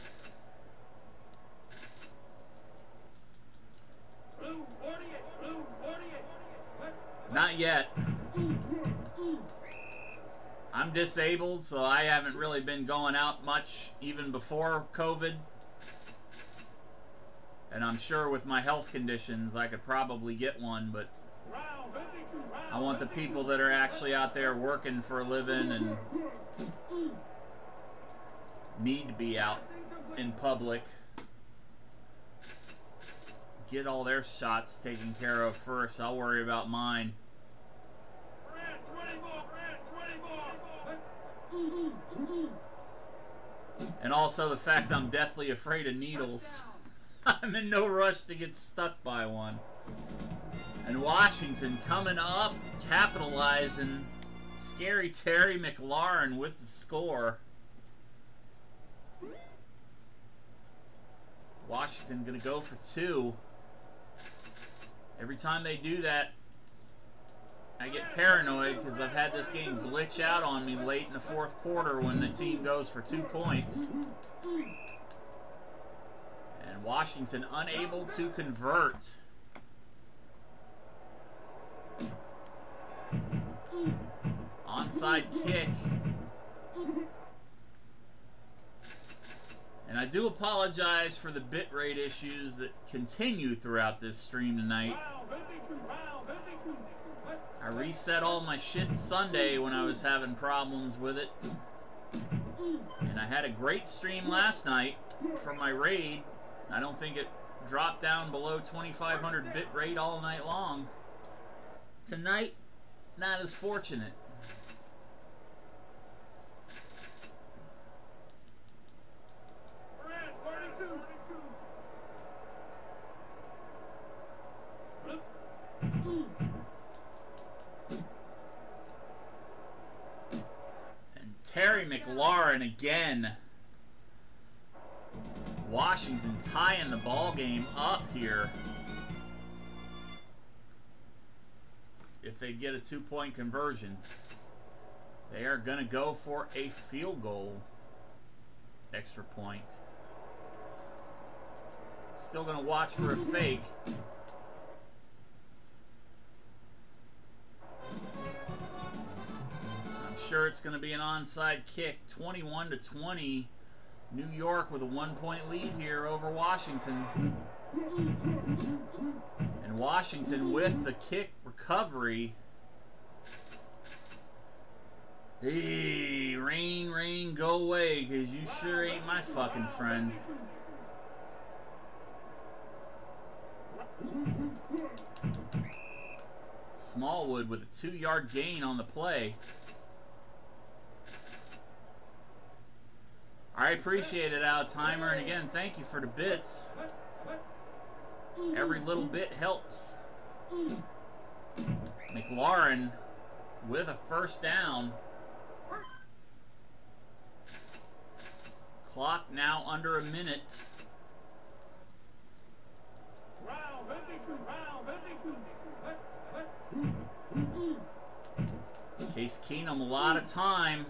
Not yet. I'm disabled, so I haven't really been going out much even before COVID. And I'm sure with my health conditions I could probably get one, but I want the people that are actually out there working for a living and need to be out in public, get all their shots taken care of first. I'll worry about mine. And also the fact I'm deathly afraid of needles. I'm in no rush to get stuck by one. And Washington coming up, capitalizing. Scary Terry McLaurin with the score. Washington going to go for 2. Every time they do that, I get paranoid because I've had this game glitch out on me late in the 4th quarter when the team goes for 2 points. And Washington unable to convert. Onside kick. And I do apologize for the bitrate issues that continue throughout this stream tonight. I reset all my shit Sunday when I was having problems with it. And I had a great stream last night for my raid. I don't think it dropped down below 2500 bitrate all night long. Tonight, not as fortunate. And Terry McLaurin again. Washington tying the ball game up here. If they get a 2-point conversion, they are going to go for a field goal. Extra point. Still going to watch for a fake. I'm sure it's going to be an onside kick. 21-20. New York with a 1-point lead here over Washington. And Washington with the kick recovery. Hey, rain, rain, go away, because you sure ain't my fucking friend. Smallwood with a 2-yard gain on the play. I appreciate it, Out Timer, and again, thank you for the bits. Every little bit helps. McLaurin with a 1st down. Clock now under a minute. Case Keenum, a lot of time.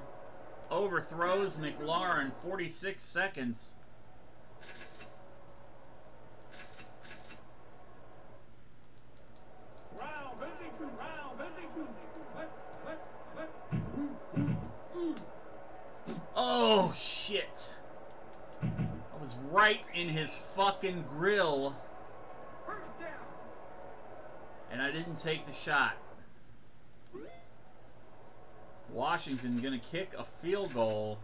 Overthrows McLaurin, 46 seconds. Oh, shit. I was right in his fucking grill. And I didn't take the shot. Washington gonna kick a field goal.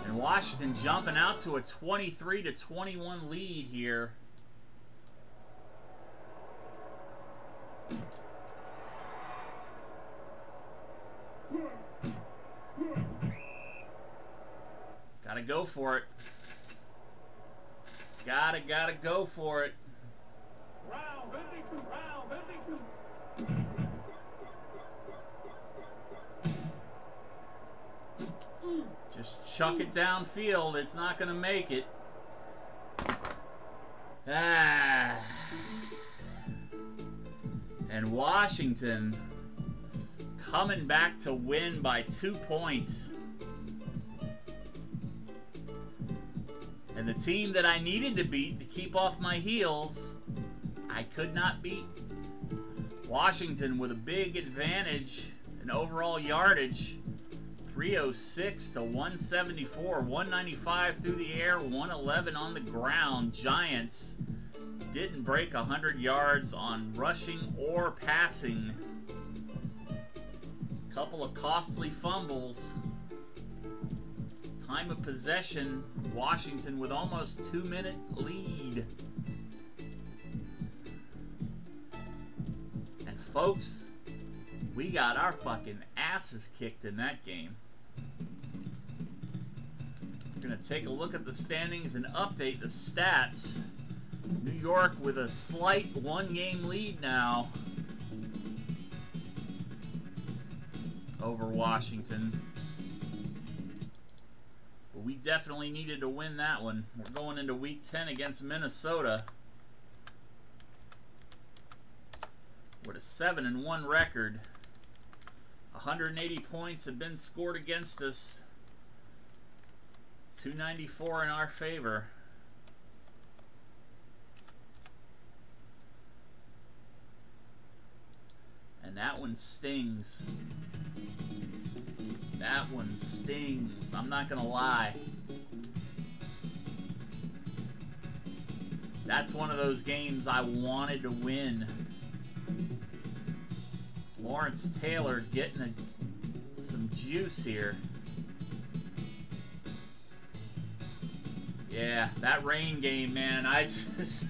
And Washington jumping out to a 23-21 lead here. Gotta go for it. Gotta go for it. Round 52, round 52. Just chuck it downfield. It's not going to make it. Ah. And Washington coming back to win by 2 points. And the team that I needed to beat to keep off my heels, I could not beat. Washington with a big advantage in overall yardage. 306 to 174, 195 through the air, 111 on the ground. Giants didn't break 100 yards on rushing or passing. Couple of costly fumbles. Time of possession, Washington with almost 2-minute lead. And folks, we got our fucking asses kicked in that game. We're going to take a look at the standings and update the stats. New York with a slight 1-game lead now over Washington. But we definitely needed to win that one. We're going into Week 10 against Minnesota with a 7-1 record. 180 points have been scored against us. 294 in our favor. And that one stings. That one stings. I'm not gonna lie. That's one of those games I wanted to win. Lawrence Taylor getting some juice here. Yeah, that rain game, man. I just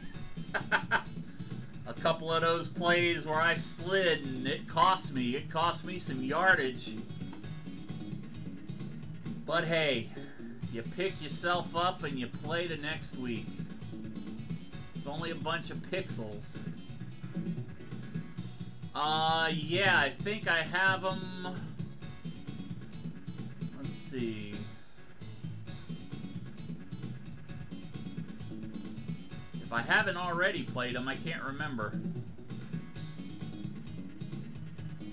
a couple of those plays where I slid and it cost me. It cost me some yardage. But hey, you pick yourself up and you play the next week. It's only a bunch of pixels. Yeah, I think I have them. Let's see. If I haven't already played them, I can't remember.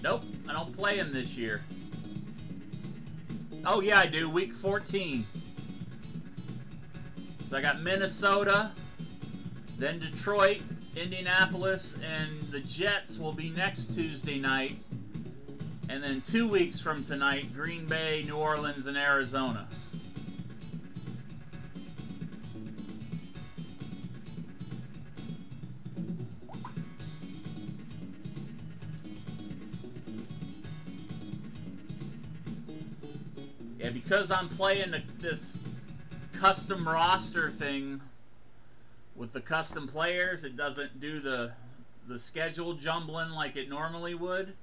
Nope, I don't play them this year. Oh yeah, I do. Week 14. So I got Minnesota, then Detroit, Indianapolis, and the Jets will be next Tuesday night. And then 2 weeks from tonight, Green Bay, New Orleans, and Arizona. Yeah, because I'm playing this custom roster thing with the custom players, it doesn't do the schedule jumbling like it normally would.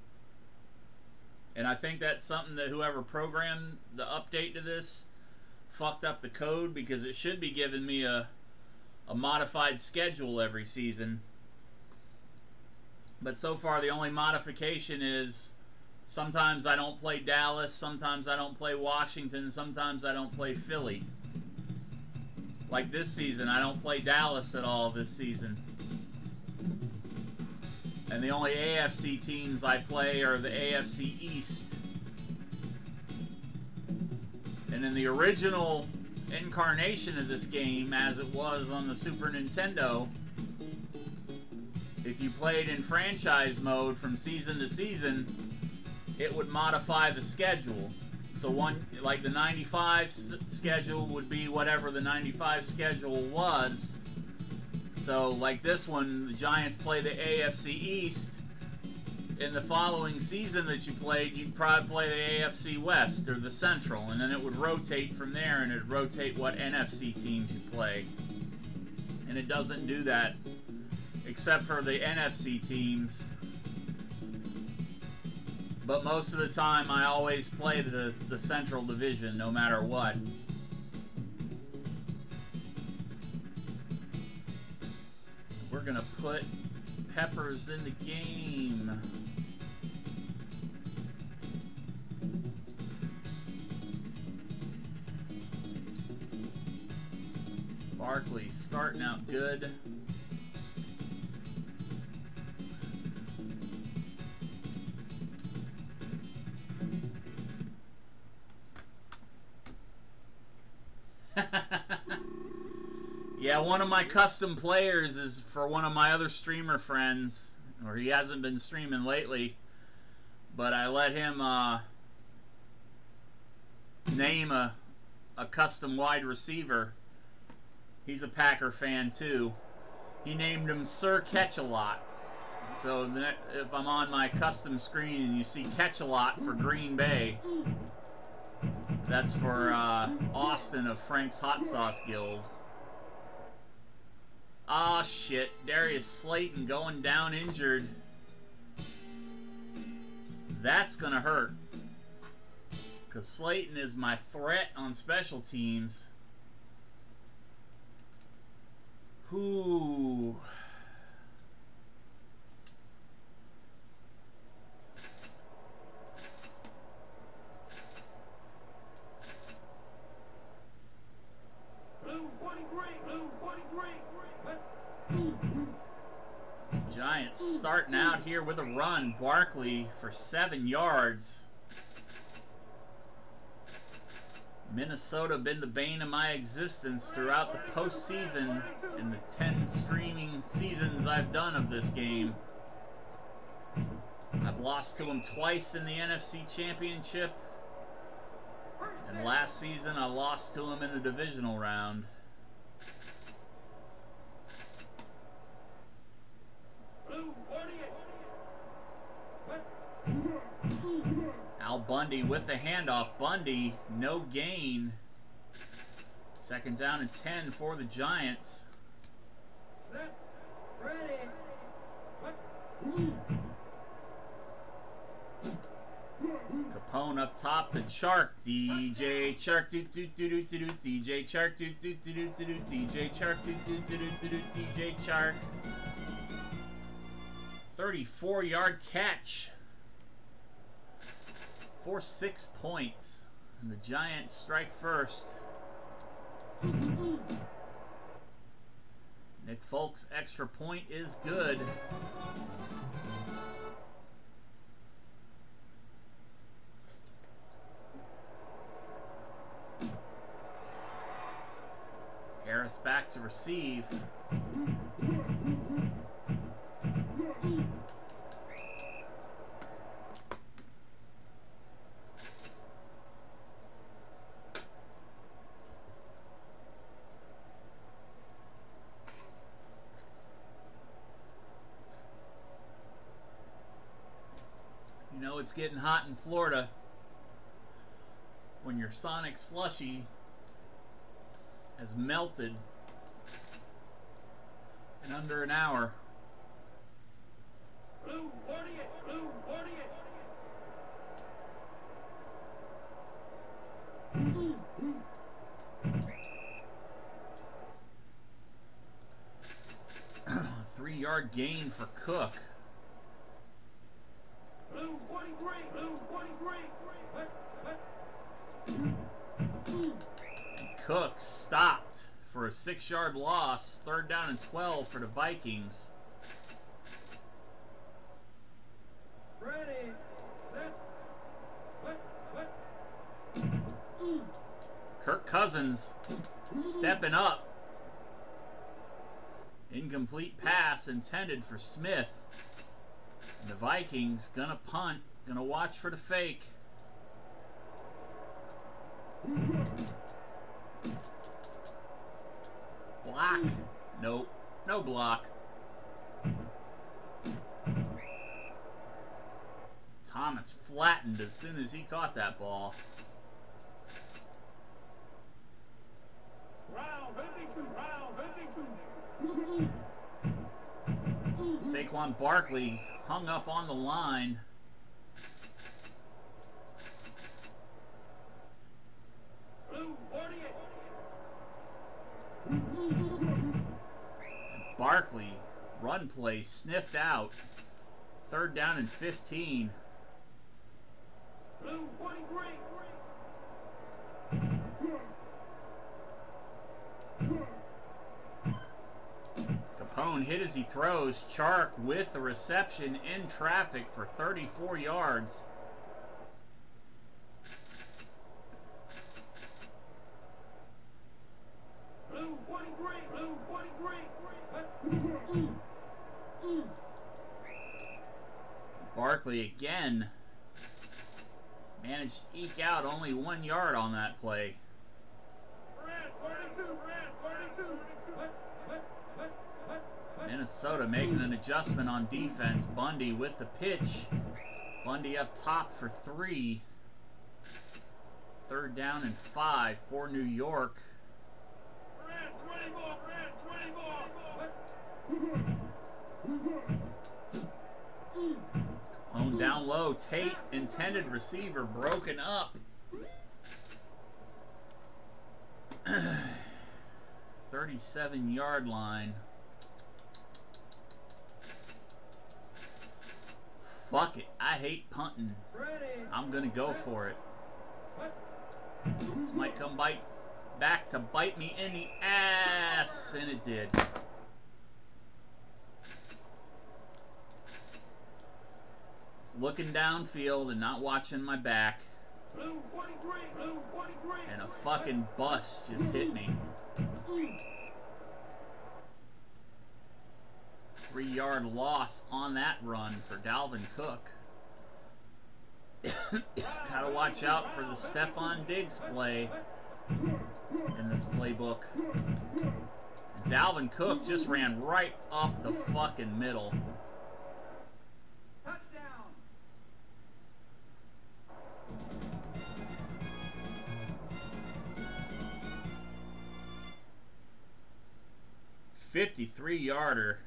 And I think that's something that whoever programmed the update to this fucked up the code, because it should be giving me a modified schedule every season. But so far the only modification is sometimes I don't play Dallas, sometimes I don't play Washington, sometimes I don't play Philly. Like this season, I don't play Dallas at all this season. And the only AFC teams I play are the AFC East. And in the original incarnation of this game, as it was on the Super Nintendo, if you played in franchise mode from season to season, it would modify the schedule. So one, like the 95 schedule would be whatever the 95 schedule was. So like this one, the Giants play the AFC East. In the following season that you played, you'd probably play the AFC West or the Central, and then it would rotate from there, and it'd rotate what NFC teams you play. And it doesn't do that except for the NFC teams. But most of the time, I always play the Central Division, no matter what. We're going to put Peppers in the game. Barkley starting out good. Yeah, one of my custom players is for one of my other streamer friends, or he hasn't been streaming lately, but I let him name a custom wide receiver. He's a Packer fan too. He named him Sir Catch-A-Lot. So if I'm on my custom screen and you see Catch-A-Lot for Green Bay, that's for Austin of Frank's Hot Sauce Guild. Ah, shit. Darius Slayton going down injured. That's gonna hurt. Because Slayton is my threat on special teams. Whoo. Giants starting out here with a run. Barkley for 7 yards. Minnesota been the bane of my existence throughout the postseason in the 10 streaming seasons I've done of this game. I've lost to them twice in the NFC Championship. And last season I lost to them in the divisional round. Al Bundy with the handoff. Bundy, no gain. 2nd down and 10 for the Giants. Capone up top to Chark. DJ Chark, DJ Chark, DJ Chark, DJ Chark. 34-yard catch for 6 points. And the Giants strike first. Nick Folk's extra point is good. Harris back to receive. You know it's getting hot in Florida when your Sonic Slushie has melted in under an hour. Blue 48, blue 48. 3-yard gain for Cook. Blue 43, blue 43. Cook stopped for a 6-yard loss. 3rd down and 12 for the Vikings. Ready. Kirk Cousins stepping up. Incomplete pass intended for Smith. And the Vikings gonna punt Gonna watch for the fake. Block. Nope. No block. Thomas flattened as soon as he caught that ball. Saquon Barkley hung up on the line. Barkley, run play, sniffed out. 3rd down and 15. Capone hit as he throws. Chark with the reception in traffic for 34 yards. Barkley again managed to eke out only 1 yard on that play. Minnesota making an adjustment on defense. Bundy with the pitch. Bundy up top for 3. 3rd down and 5 for New York. Capone down low. Tate, intended receiver, broken up. 37-yard line. Fuck it. I hate punting. I'm going to go for it. This might come back to bite me in the ass. And it did. Just looking downfield and not watching my back. And a fucking bus just hit me. 3-yard loss on that run for Dalvin Cook. Gotta watch out for the Stephon Diggs play in this playbook. And Dalvin Cook just ran right up the fucking middle. 53-yarder.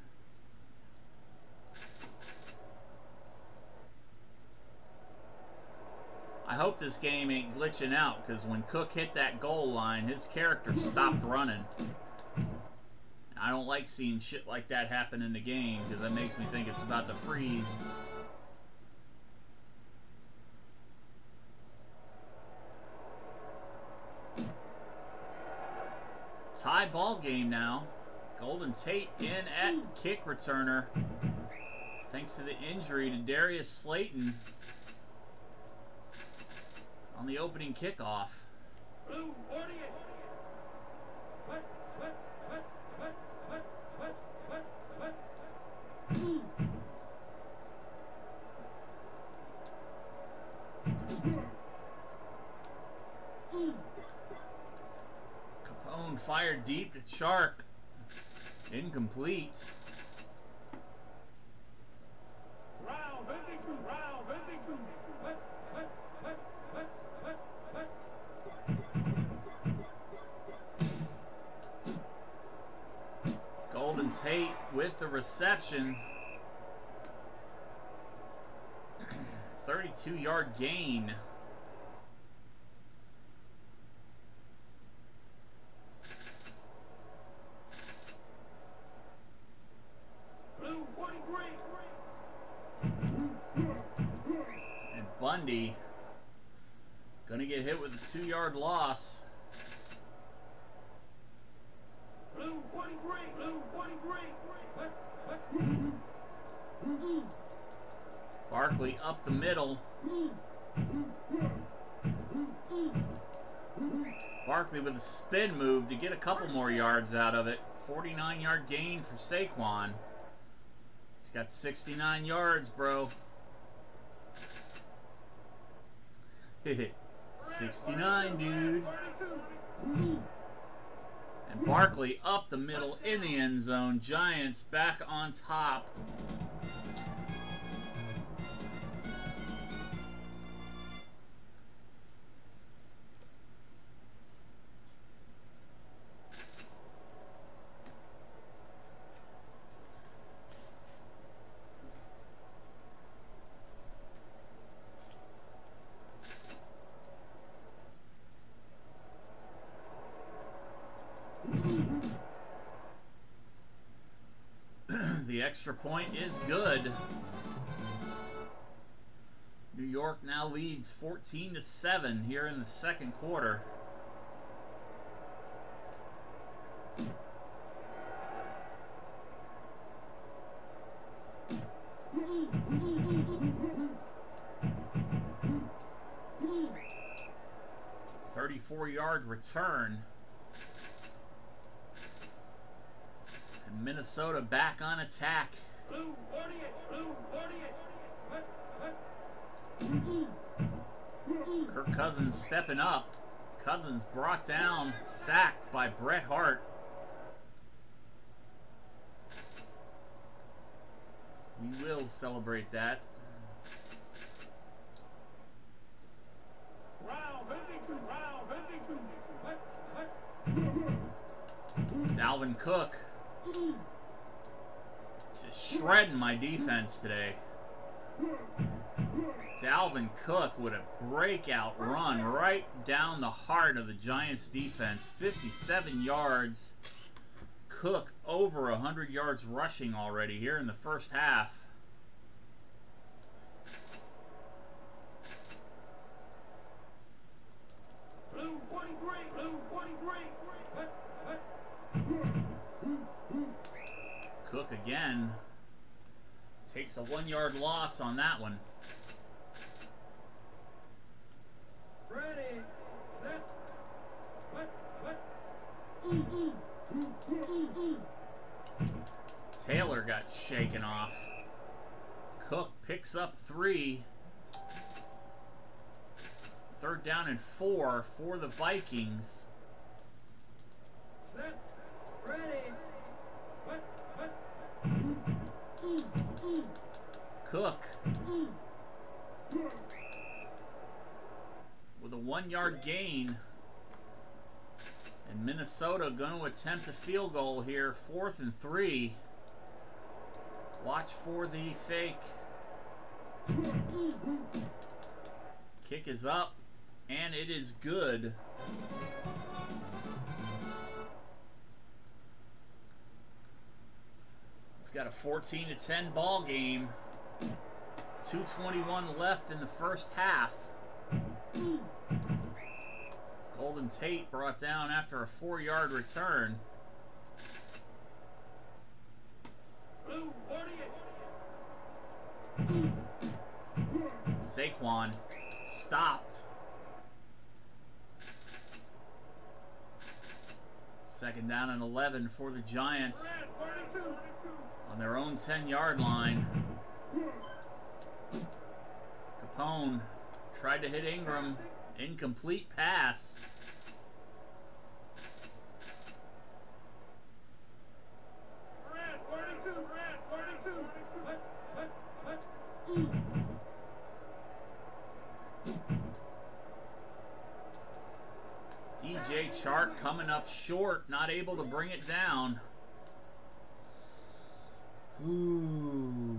I hope this game ain't glitching out, because when Cook hit that goal line, his character stopped running. I don't like seeing shit like that happen in the game, because that makes me think it's about to freeze. Tie ball game now. Golden Tate in at kick returner. Thanks to the injury to Darius Slayton on the opening kickoff. Capone fired deep to Chark. Incomplete. Golden Tate with the reception. 32-yard gain. And Bundy gonna get hit with a 2-yard loss. Barkley up the middle. Barkley with a spin move to get a couple more yards out of it. 49-yard gain for Saquon. He's got 69 yards, bro. 69, dude. And Barkley up the middle in the end zone. Giants back on top. The extra point is good. New York now leads 14-7 here in the second quarter. Yard return. And Minnesota back on attack. Kirk Cousins stepping up. Cousins brought down, sacked by Bret Hart. We will celebrate that. Dalvin Cook just shredding my defense today. Dalvin Cook with a breakout run right down the heart of the Giants defense. 57 yards. Cook over 100 yards rushing already here in the first half. Cook again takes a 1-yard loss on that one. Taylor got shaken off. Cook picks up 3. 3rd down and 4 for the Vikings. Cook with a 1-yard gain. And Minnesota going to attempt a field goal here. 4th and 3. Watch for the fake. Kick is up, and it is good. We've got a 14-10 ball game. 2:21 left in the first half. Golden Tate brought down after a 4-yard return. Saquon stopped. 2nd down and 11 for the Giants on their own 10-yard line. Capone tried to hit Ingram. Incomplete pass. DJ Chark coming up short, not able to bring it down. Ooh.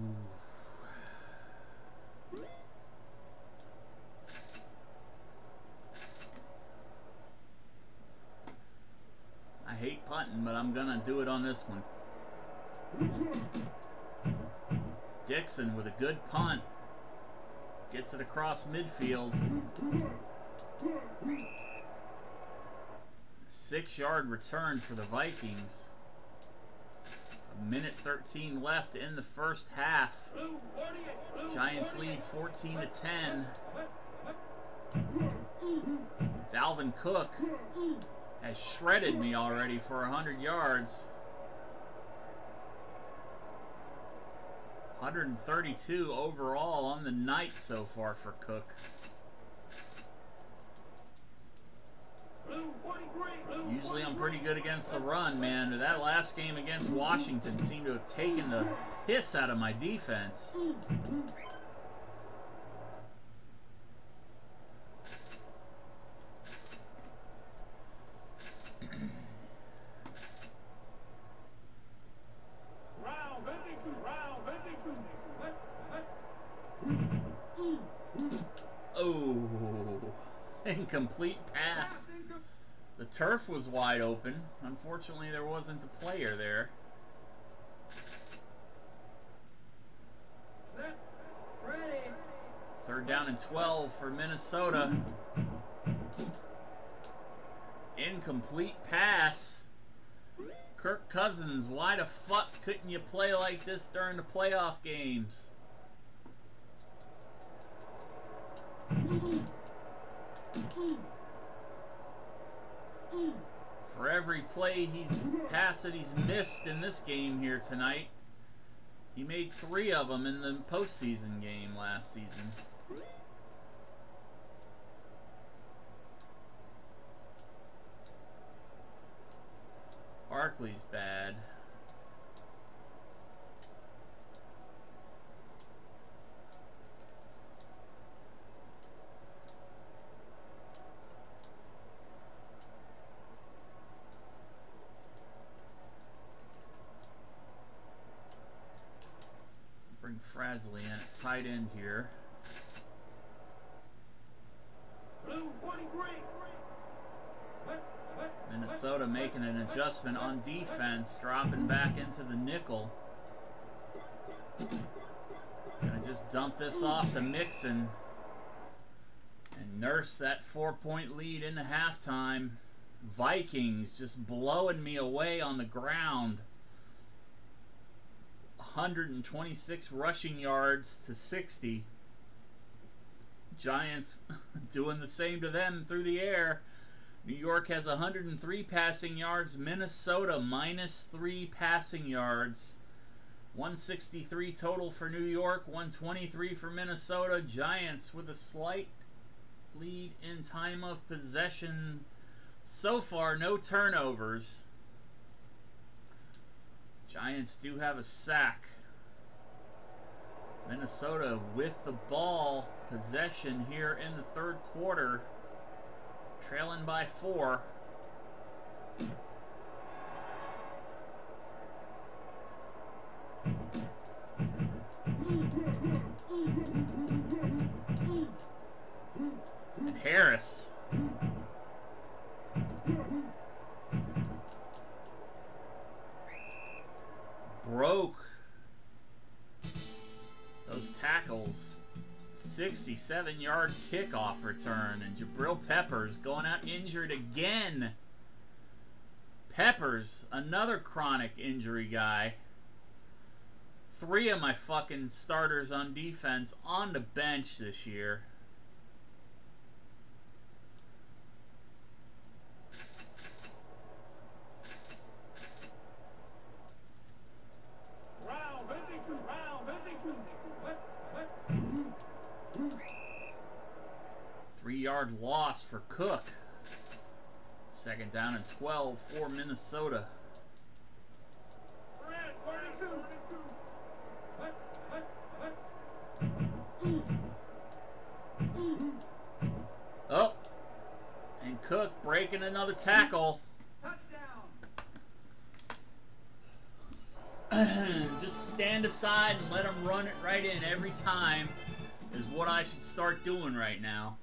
I hate punting, but I'm gonna do it on this one. Dixon with a good punt. Gets it across midfield. 6-yard return for the Vikings. 1:13 left in the first half. Giants lead 14-10. Dalvin Cook has shredded me already for 100 yards. 132 overall on the night so far for Cook. Blue 43. Blue Usually I'm 43. pretty good against the run, man. But that last game against Washington seemed to have taken the piss out of my defense. Round 52. Round 52. Oh, incomplete pass. The turf was wide open. Unfortunately, there wasn't a player there. Set. Ready. 3rd down and 12 for Minnesota. Incomplete pass. Kirk Cousins, why the fuck couldn't you play like this during the playoff games? For every pass that he's missed in this game here tonight, he made 3 of them in the postseason game last season. Barkley's bad. Bring Frasley in at tight end here. Blue 43. Minnesota making an adjustment on defense, dropping back into the nickel. Gonna just dump this off to Mixon and nurse that 4-point lead into halftime. Vikings just blowing me away on the ground. 126 rushing yards to 60. Giants doing the same to them through the air. New York has 103 passing yards. Minnesota -3 passing yards. 163 total for New York, 123 for Minnesota. Giants with a slight lead in time of possession. So far, no turnovers. Giants do have a sack. Minnesota with the ball possession here in the 3rd quarter. Trailing by 4. And Harris. Broke those tackles. 67-yard kickoff return, and Jabril Peppers going out injured again. Peppers, another chronic injury guy. 3 of my fucking starters on defense on the bench this year. Round 52. Round 52. 3-yard loss for Cook. 2nd down and 12 for Minnesota. Red 42. Oh, and Cook breaking another tackle. Touchdown. Just stand aside and let him run it right in every time is what I should start doing right now.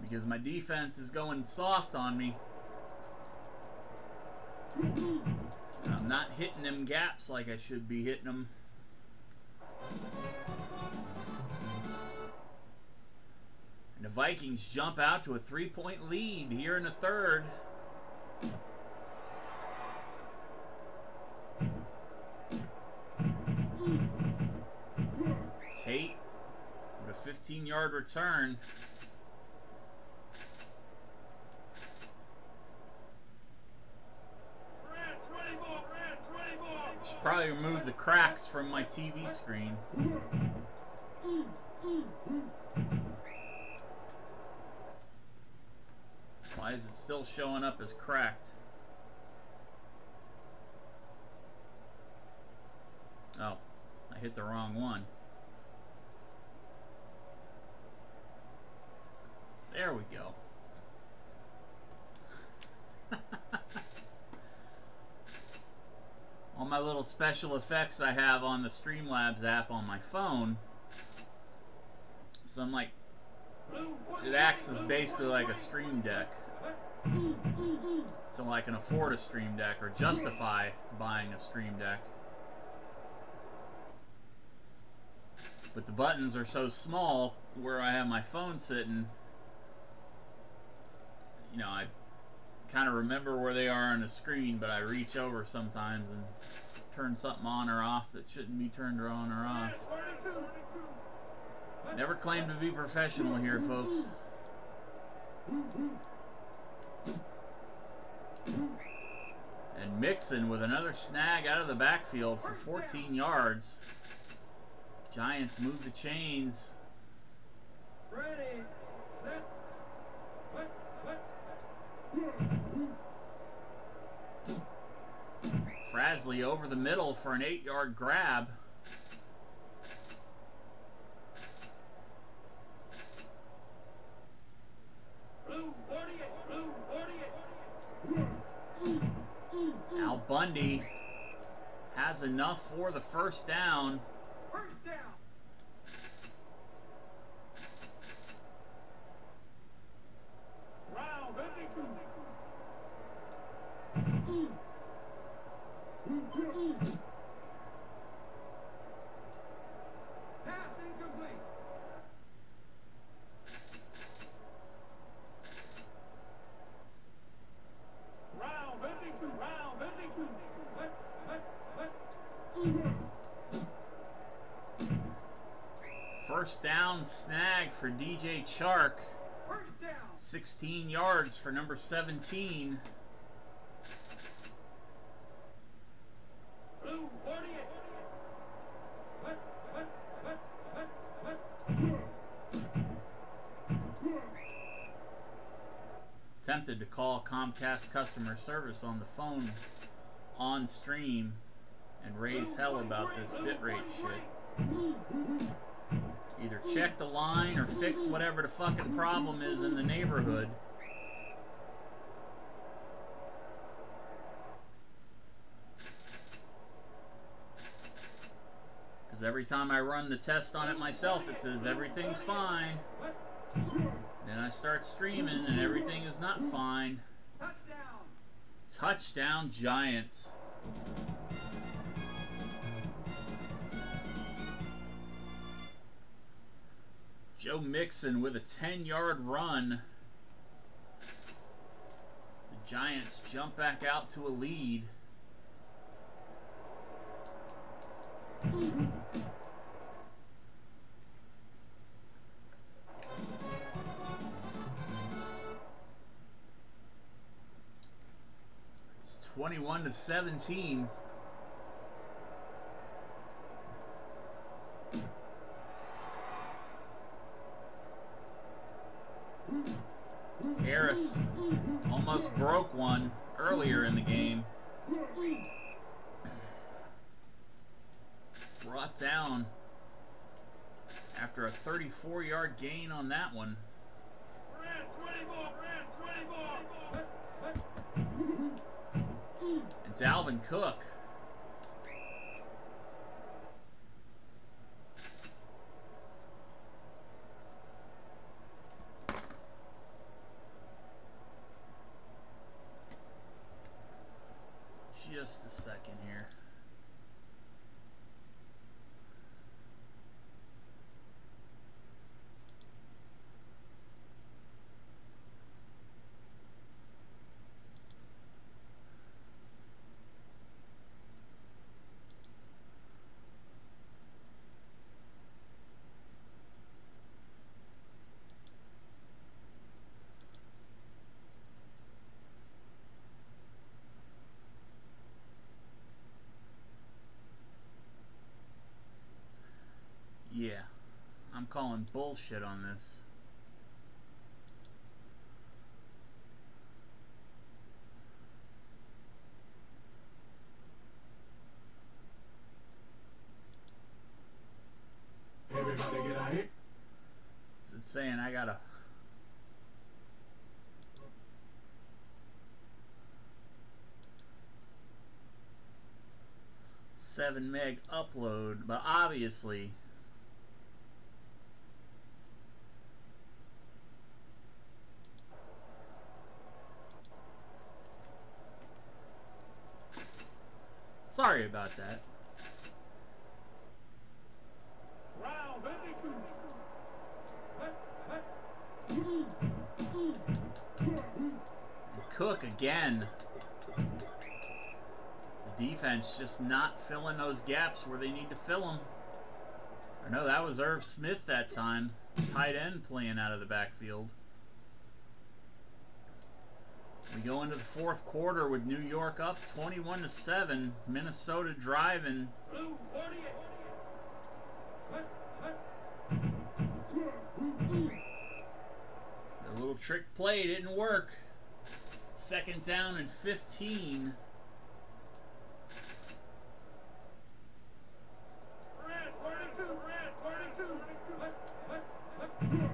Because my defense is going soft on me. And I'm not hitting them gaps like I should be hitting them. And the Vikings jump out to a 3-point lead here in the 3rd. Tate with a 15-yard return. Should probably remove the cracks from my TV screen. Why is it still showing up as cracked? Oh, I hit the wrong one. There we go. All my little special effects I have on the Streamlabs app on my phone. So I'm like, it acts as basically like a Stream Deck. So I can afford a Stream Deck or justify buying a Stream Deck. But the buttons are so small where I have my phone sitting, you know, I kind of remember where they are on the screen, but I reach over sometimes and turn something on or off that shouldn't be turned on or off. Never claim to be professional here, folks. And Mixon with another snag out of the backfield for 14 yards. Giants move the chains. Ready, set, Frasley over the middle for an 8-yard grab. blue 48, blue 48. Al Bundy has enough for the first down. First down. Round 52. Pass incomplete. Round 52. Round 52. First down snag for DJ Chark. First down. 16 yards for number 17. Blue 48. Tempted to call Comcast customer service on the phone on stream and raise hell about this bitrate shit. Either check the line or fix whatever the fucking problem is in the neighborhood. Because every time I run the test on it myself, it says everything's fine. Then I start streaming and everything is not fine. Touchdown. Touchdown, Giants. Joe Mixon with a 10-yard run. The Giants jump back out to a lead. It's 21-17. Harris almost broke one earlier in the game. Brought down after a 34-yard gain on that one. And Dalvin Cook. Just a second here. calling bullshit on this. Everybody get out here. It's saying I gotta... $7 meg upload, but obviously sorry about that. Round 52. And Cook again. The defense just not filling those gaps where they need to fill them. I know that was Irv Smith that time, tight end playing out of the backfield. We go into the fourth quarter with New York up 21-7. Minnesota driving. Blue 48. The little trick play didn't work. Second down and 15. Red 42. Red 42.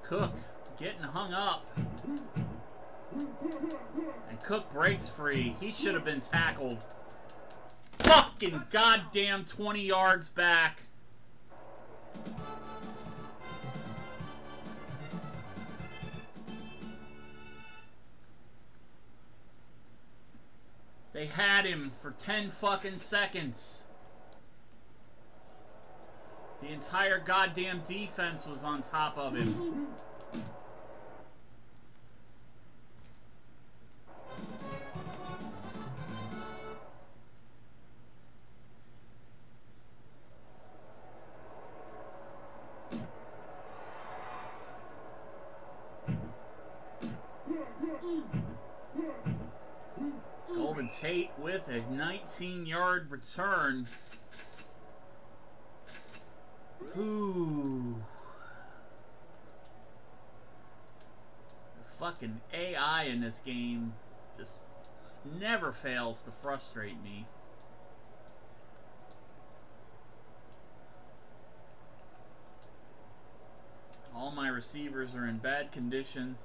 Cook getting hung up. And Cook breaks free. He should have been tackled. Fucking goddamn 20 yards back. They had him for 10 fucking seconds. The entire goddamn defense was on top of him. Golden Tate with a 19-yard return. Ooh. The fucking AI in this game just never fails to frustrate me. All my receivers are in bad condition.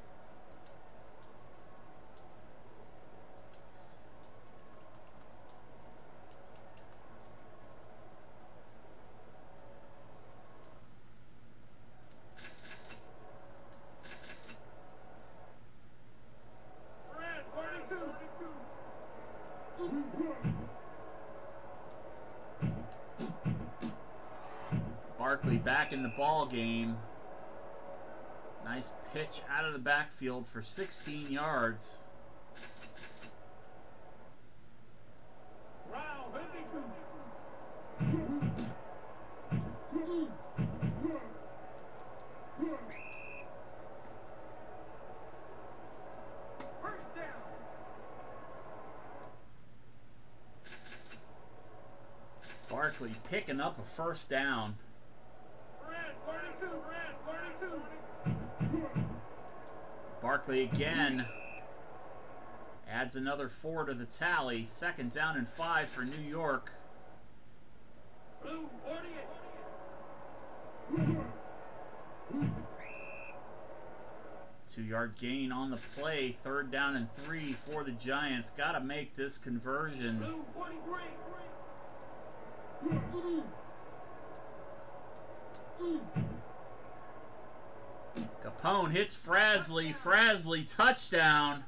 Barkley back in the ball game. Nice pitch out of the backfield for 16 yards. Round 52. First down. Barkley picking up a first down. Red 42. Red 42. Barkley again adds another 4 to the tally. Second down and 5 for New York. Blue 48. 2-yard gain on the play. Third down and 3 for the Giants. Got to make this conversion. Blue 43. Capone hits Frasley. Frasley touchdown.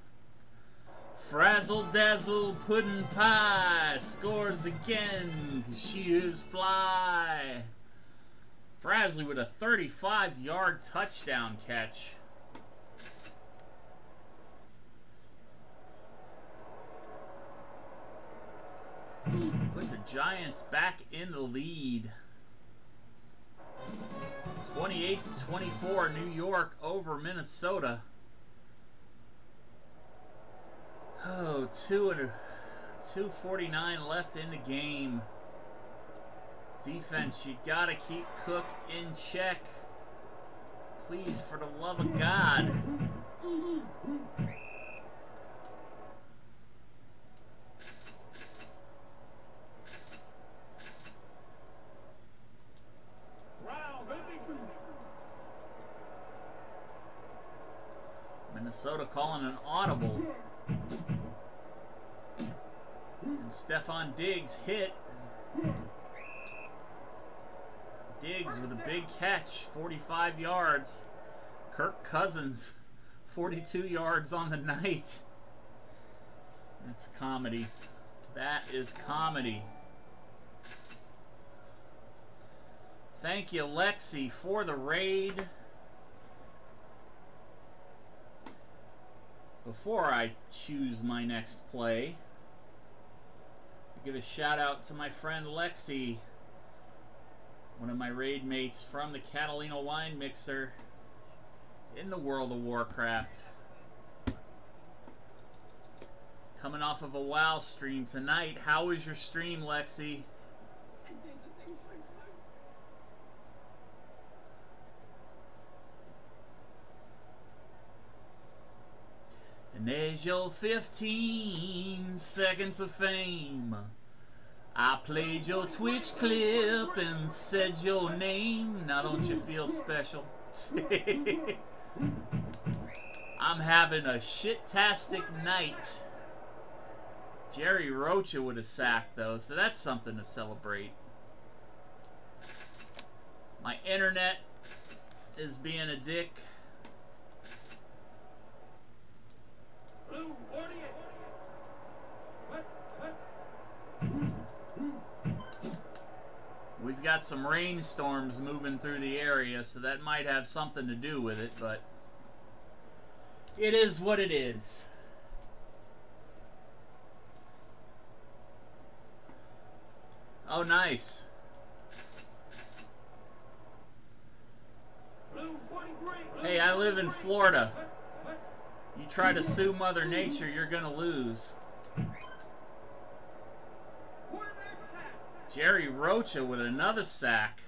Frazzle dazzle puddin' pie scores again. She is fly. Frasley with a 35-yard touchdown catch. Put the Giants back in the lead. 28-24, New York over Minnesota. Oh, 2:49 left in the game. Defense, you gotta keep Cook in check. Please, for the love of God. Minnesota calling an audible. And Stephon Diggs hit. Diggs with a big catch, 45 yards. Kirk Cousins, 42 yards on the night. That's comedy. That is comedy. Thank you, Lexi, for the raid. Before I choose my next play, I give a shout out to my friend Lexi, one of my raid mates from the Catalina Wine Mixer in the World of Warcraft. Coming off of a WoW stream tonight. How was your stream, Lexi? And there's your 15 seconds of fame. I played your Twitch clip and said your name. Now don't you feel special? I'm having a shit-tastic night. Jerry Rocha with a sack, though, so that's something to celebrate. My internet is being a dick. We've got some rainstorms moving through the area, so that might have something to do with it, but it is what it is. Oh, nice. Hey, I live in Florida. You try to sue Mother Nature, you're gonna lose. Jerry Rocha with another sack.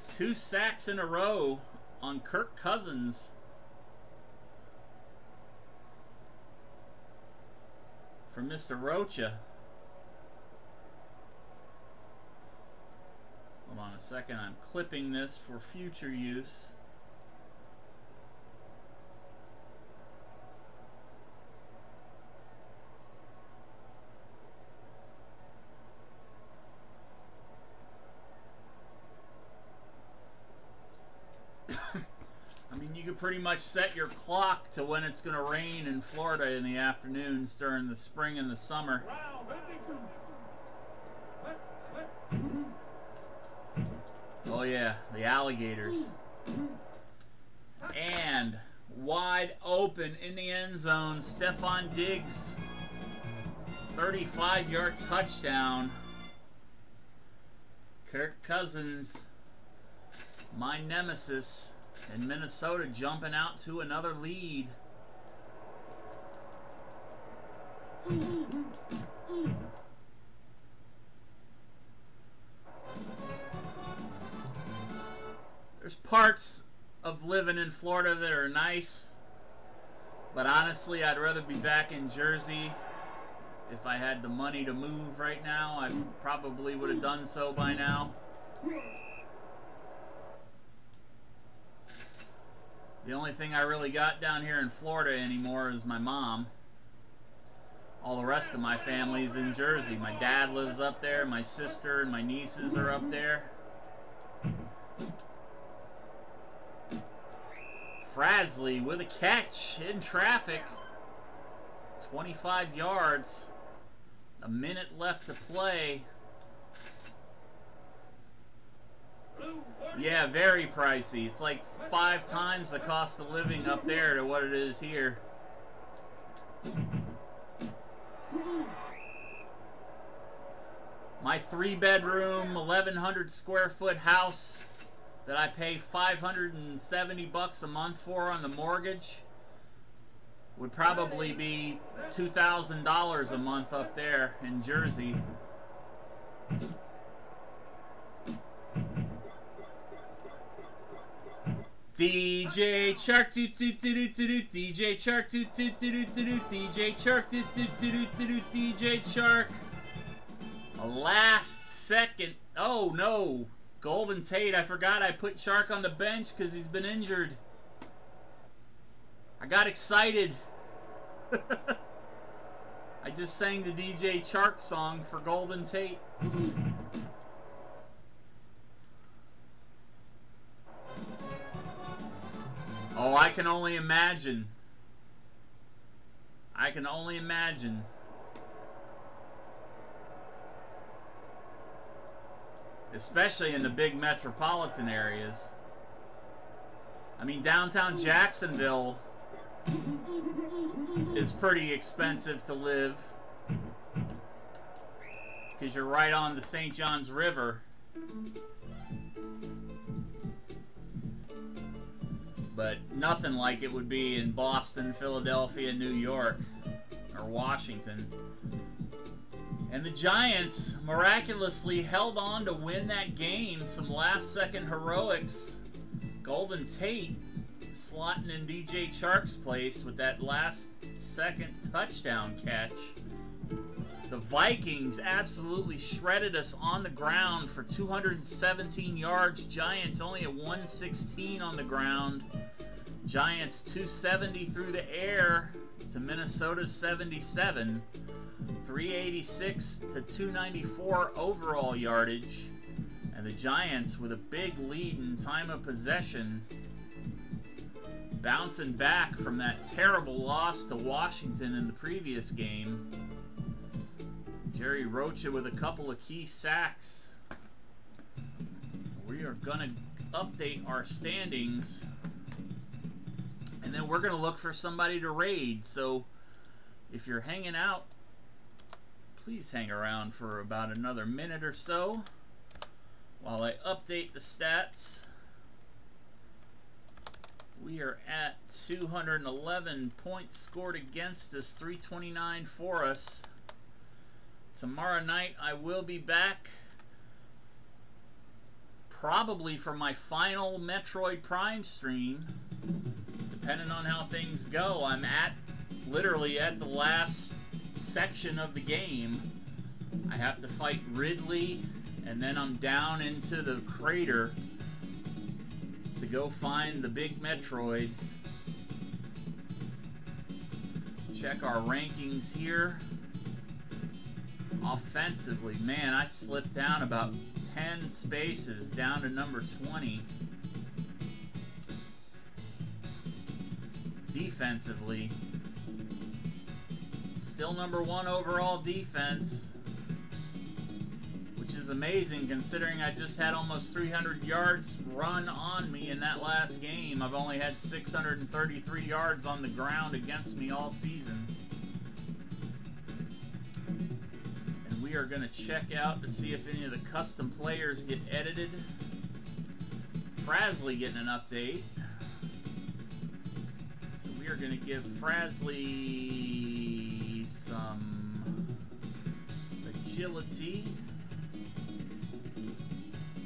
2 sacks in a row on Kirk Cousins. For Mr. Rocha. Hold on a second, I'm clipping this for future use. I mean, you could pretty much set your clock to when it's going to rain in Florida in the afternoons during the spring and the summer. Oh yeah, the alligators. And wide open in the end zone, Stephon Diggs. 35-yard touchdown. Kirk Cousins, my nemesis, and Minnesota jumping out to another lead. There's parts of living in Florida that are nice, but honestly, I'd rather be back in Jersey. If I had the money to move right now, I probably would have done so by now. The only thing I really got down here in Florida anymore is my mom. All the rest of my family's in Jersey. My dad lives up there, my sister and my nieces are up there. Frasley with a catch in traffic. 25 yards. A minute left to play. Yeah, very pricey. It's like 5 times the cost of living up there to what it is here. My 3-bedroom, 1,100 square foot house that I pay $570 a month for on the mortgage would probably be $2,000 a month up there in Jersey. DJ Shark doo doo doo doo doo, DJ Shark doo doo doo doo doo, DJ Shark doo doo doo doo doo, DJ Shark. A last second. Oh no, Golden Tate. I forgot I put Shark on the bench because he's been injured. I got excited. I just sang the DJ Shark song for Golden Tate. Oh, I can only imagine. I can only imagine. Especially in the big metropolitan areas. I mean, downtown Jacksonville is pretty expensive to live. Because you're right on the St. Johns River. But nothing like it would be in Boston, Philadelphia, New York, or Washington. And the Giants miraculously held on to win that game. Some last-second heroics. Golden Tate slotting in DJ Chark's place with that last-second touchdown catch. The Vikings absolutely shredded us on the ground for 217 yards. Giants only at 116 on the ground. Giants 270 through the air to Minnesota's 77. 386 to 294 overall yardage. And the Giants with a big lead in time of possession. Bouncing back from that terrible loss to Washington in the previous game. Jerry Rocha with a couple of key sacks. We are going to update our standings. And then we're going to look for somebody to raid. So if you're hanging out, please hang around for about another minute or so while I update the stats. We are at 211 points scored against us, 329 for us. Tomorrow night I will be back, probably for my final Metroid Prime stream, depending on how things go. I'm literally at the last section of the game. I have to fight Ridley, and then I'm down into the crater to go find the big Metroids. Check our rankings here. Offensively, man, I slipped down about 10 spaces down to number 20. Defensively, still number 1 overall defense, which is amazing considering I just had almost 300 yards run on me in that last game. I've only had 633 yards on the ground against me all season. We are going to check out to see if any of the custom players get edited. Frasley getting an update. So we are going to give Frasley some agility.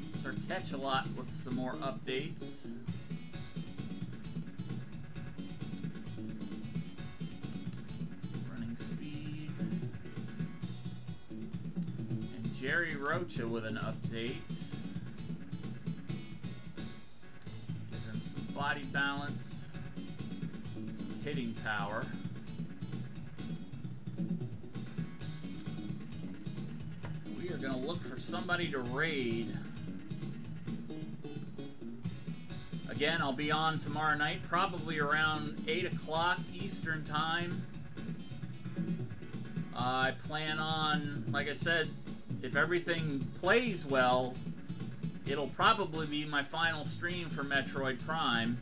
Sir Catch-A-Lot with some more updates. Jerry Rocha with an update. Give him some body balance, some hitting power. We are going to look for somebody to raid. Again, I'll be on tomorrow night, probably around 8 o'clock Eastern Time. I plan on, like I said, if everything plays well, it'll probably be my final stream for Metroid Prime,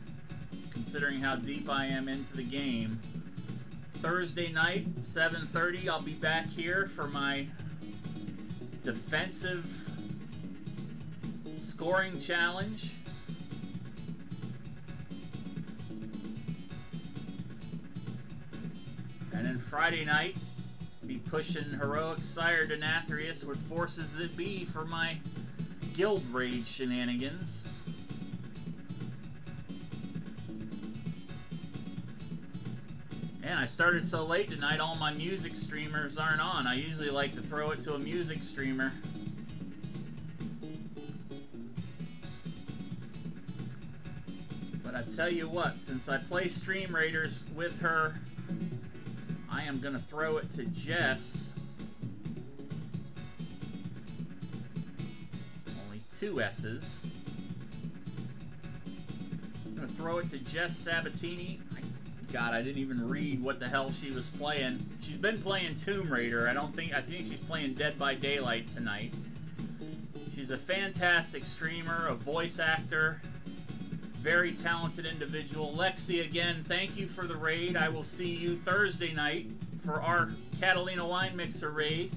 considering how deep I am into the game. Thursday night, 7:30, I'll be back here for my defensive scoring challenge. And then Friday night, be pushing Heroic Sire Denathrius with Forces That Be for my Guild Raid shenanigans. And I started so late tonight, all my music streamers aren't on. I usually like to throw it to a music streamer. But I tell you what, since I play Stream Raiders with her, I am going to throw it to Jess. Only 2 S's. I'm going to throw it to Jess Sabatini. God, I didn't even read what the hell she was playing. She's been playing Tomb Raider. I think she's playing Dead by Daylight tonight. She's a fantastic streamer, a voice actor, very talented individual. Lexi, again, thank you for the raid. I will see you Thursday night for our Catalina Wine Mixer raid.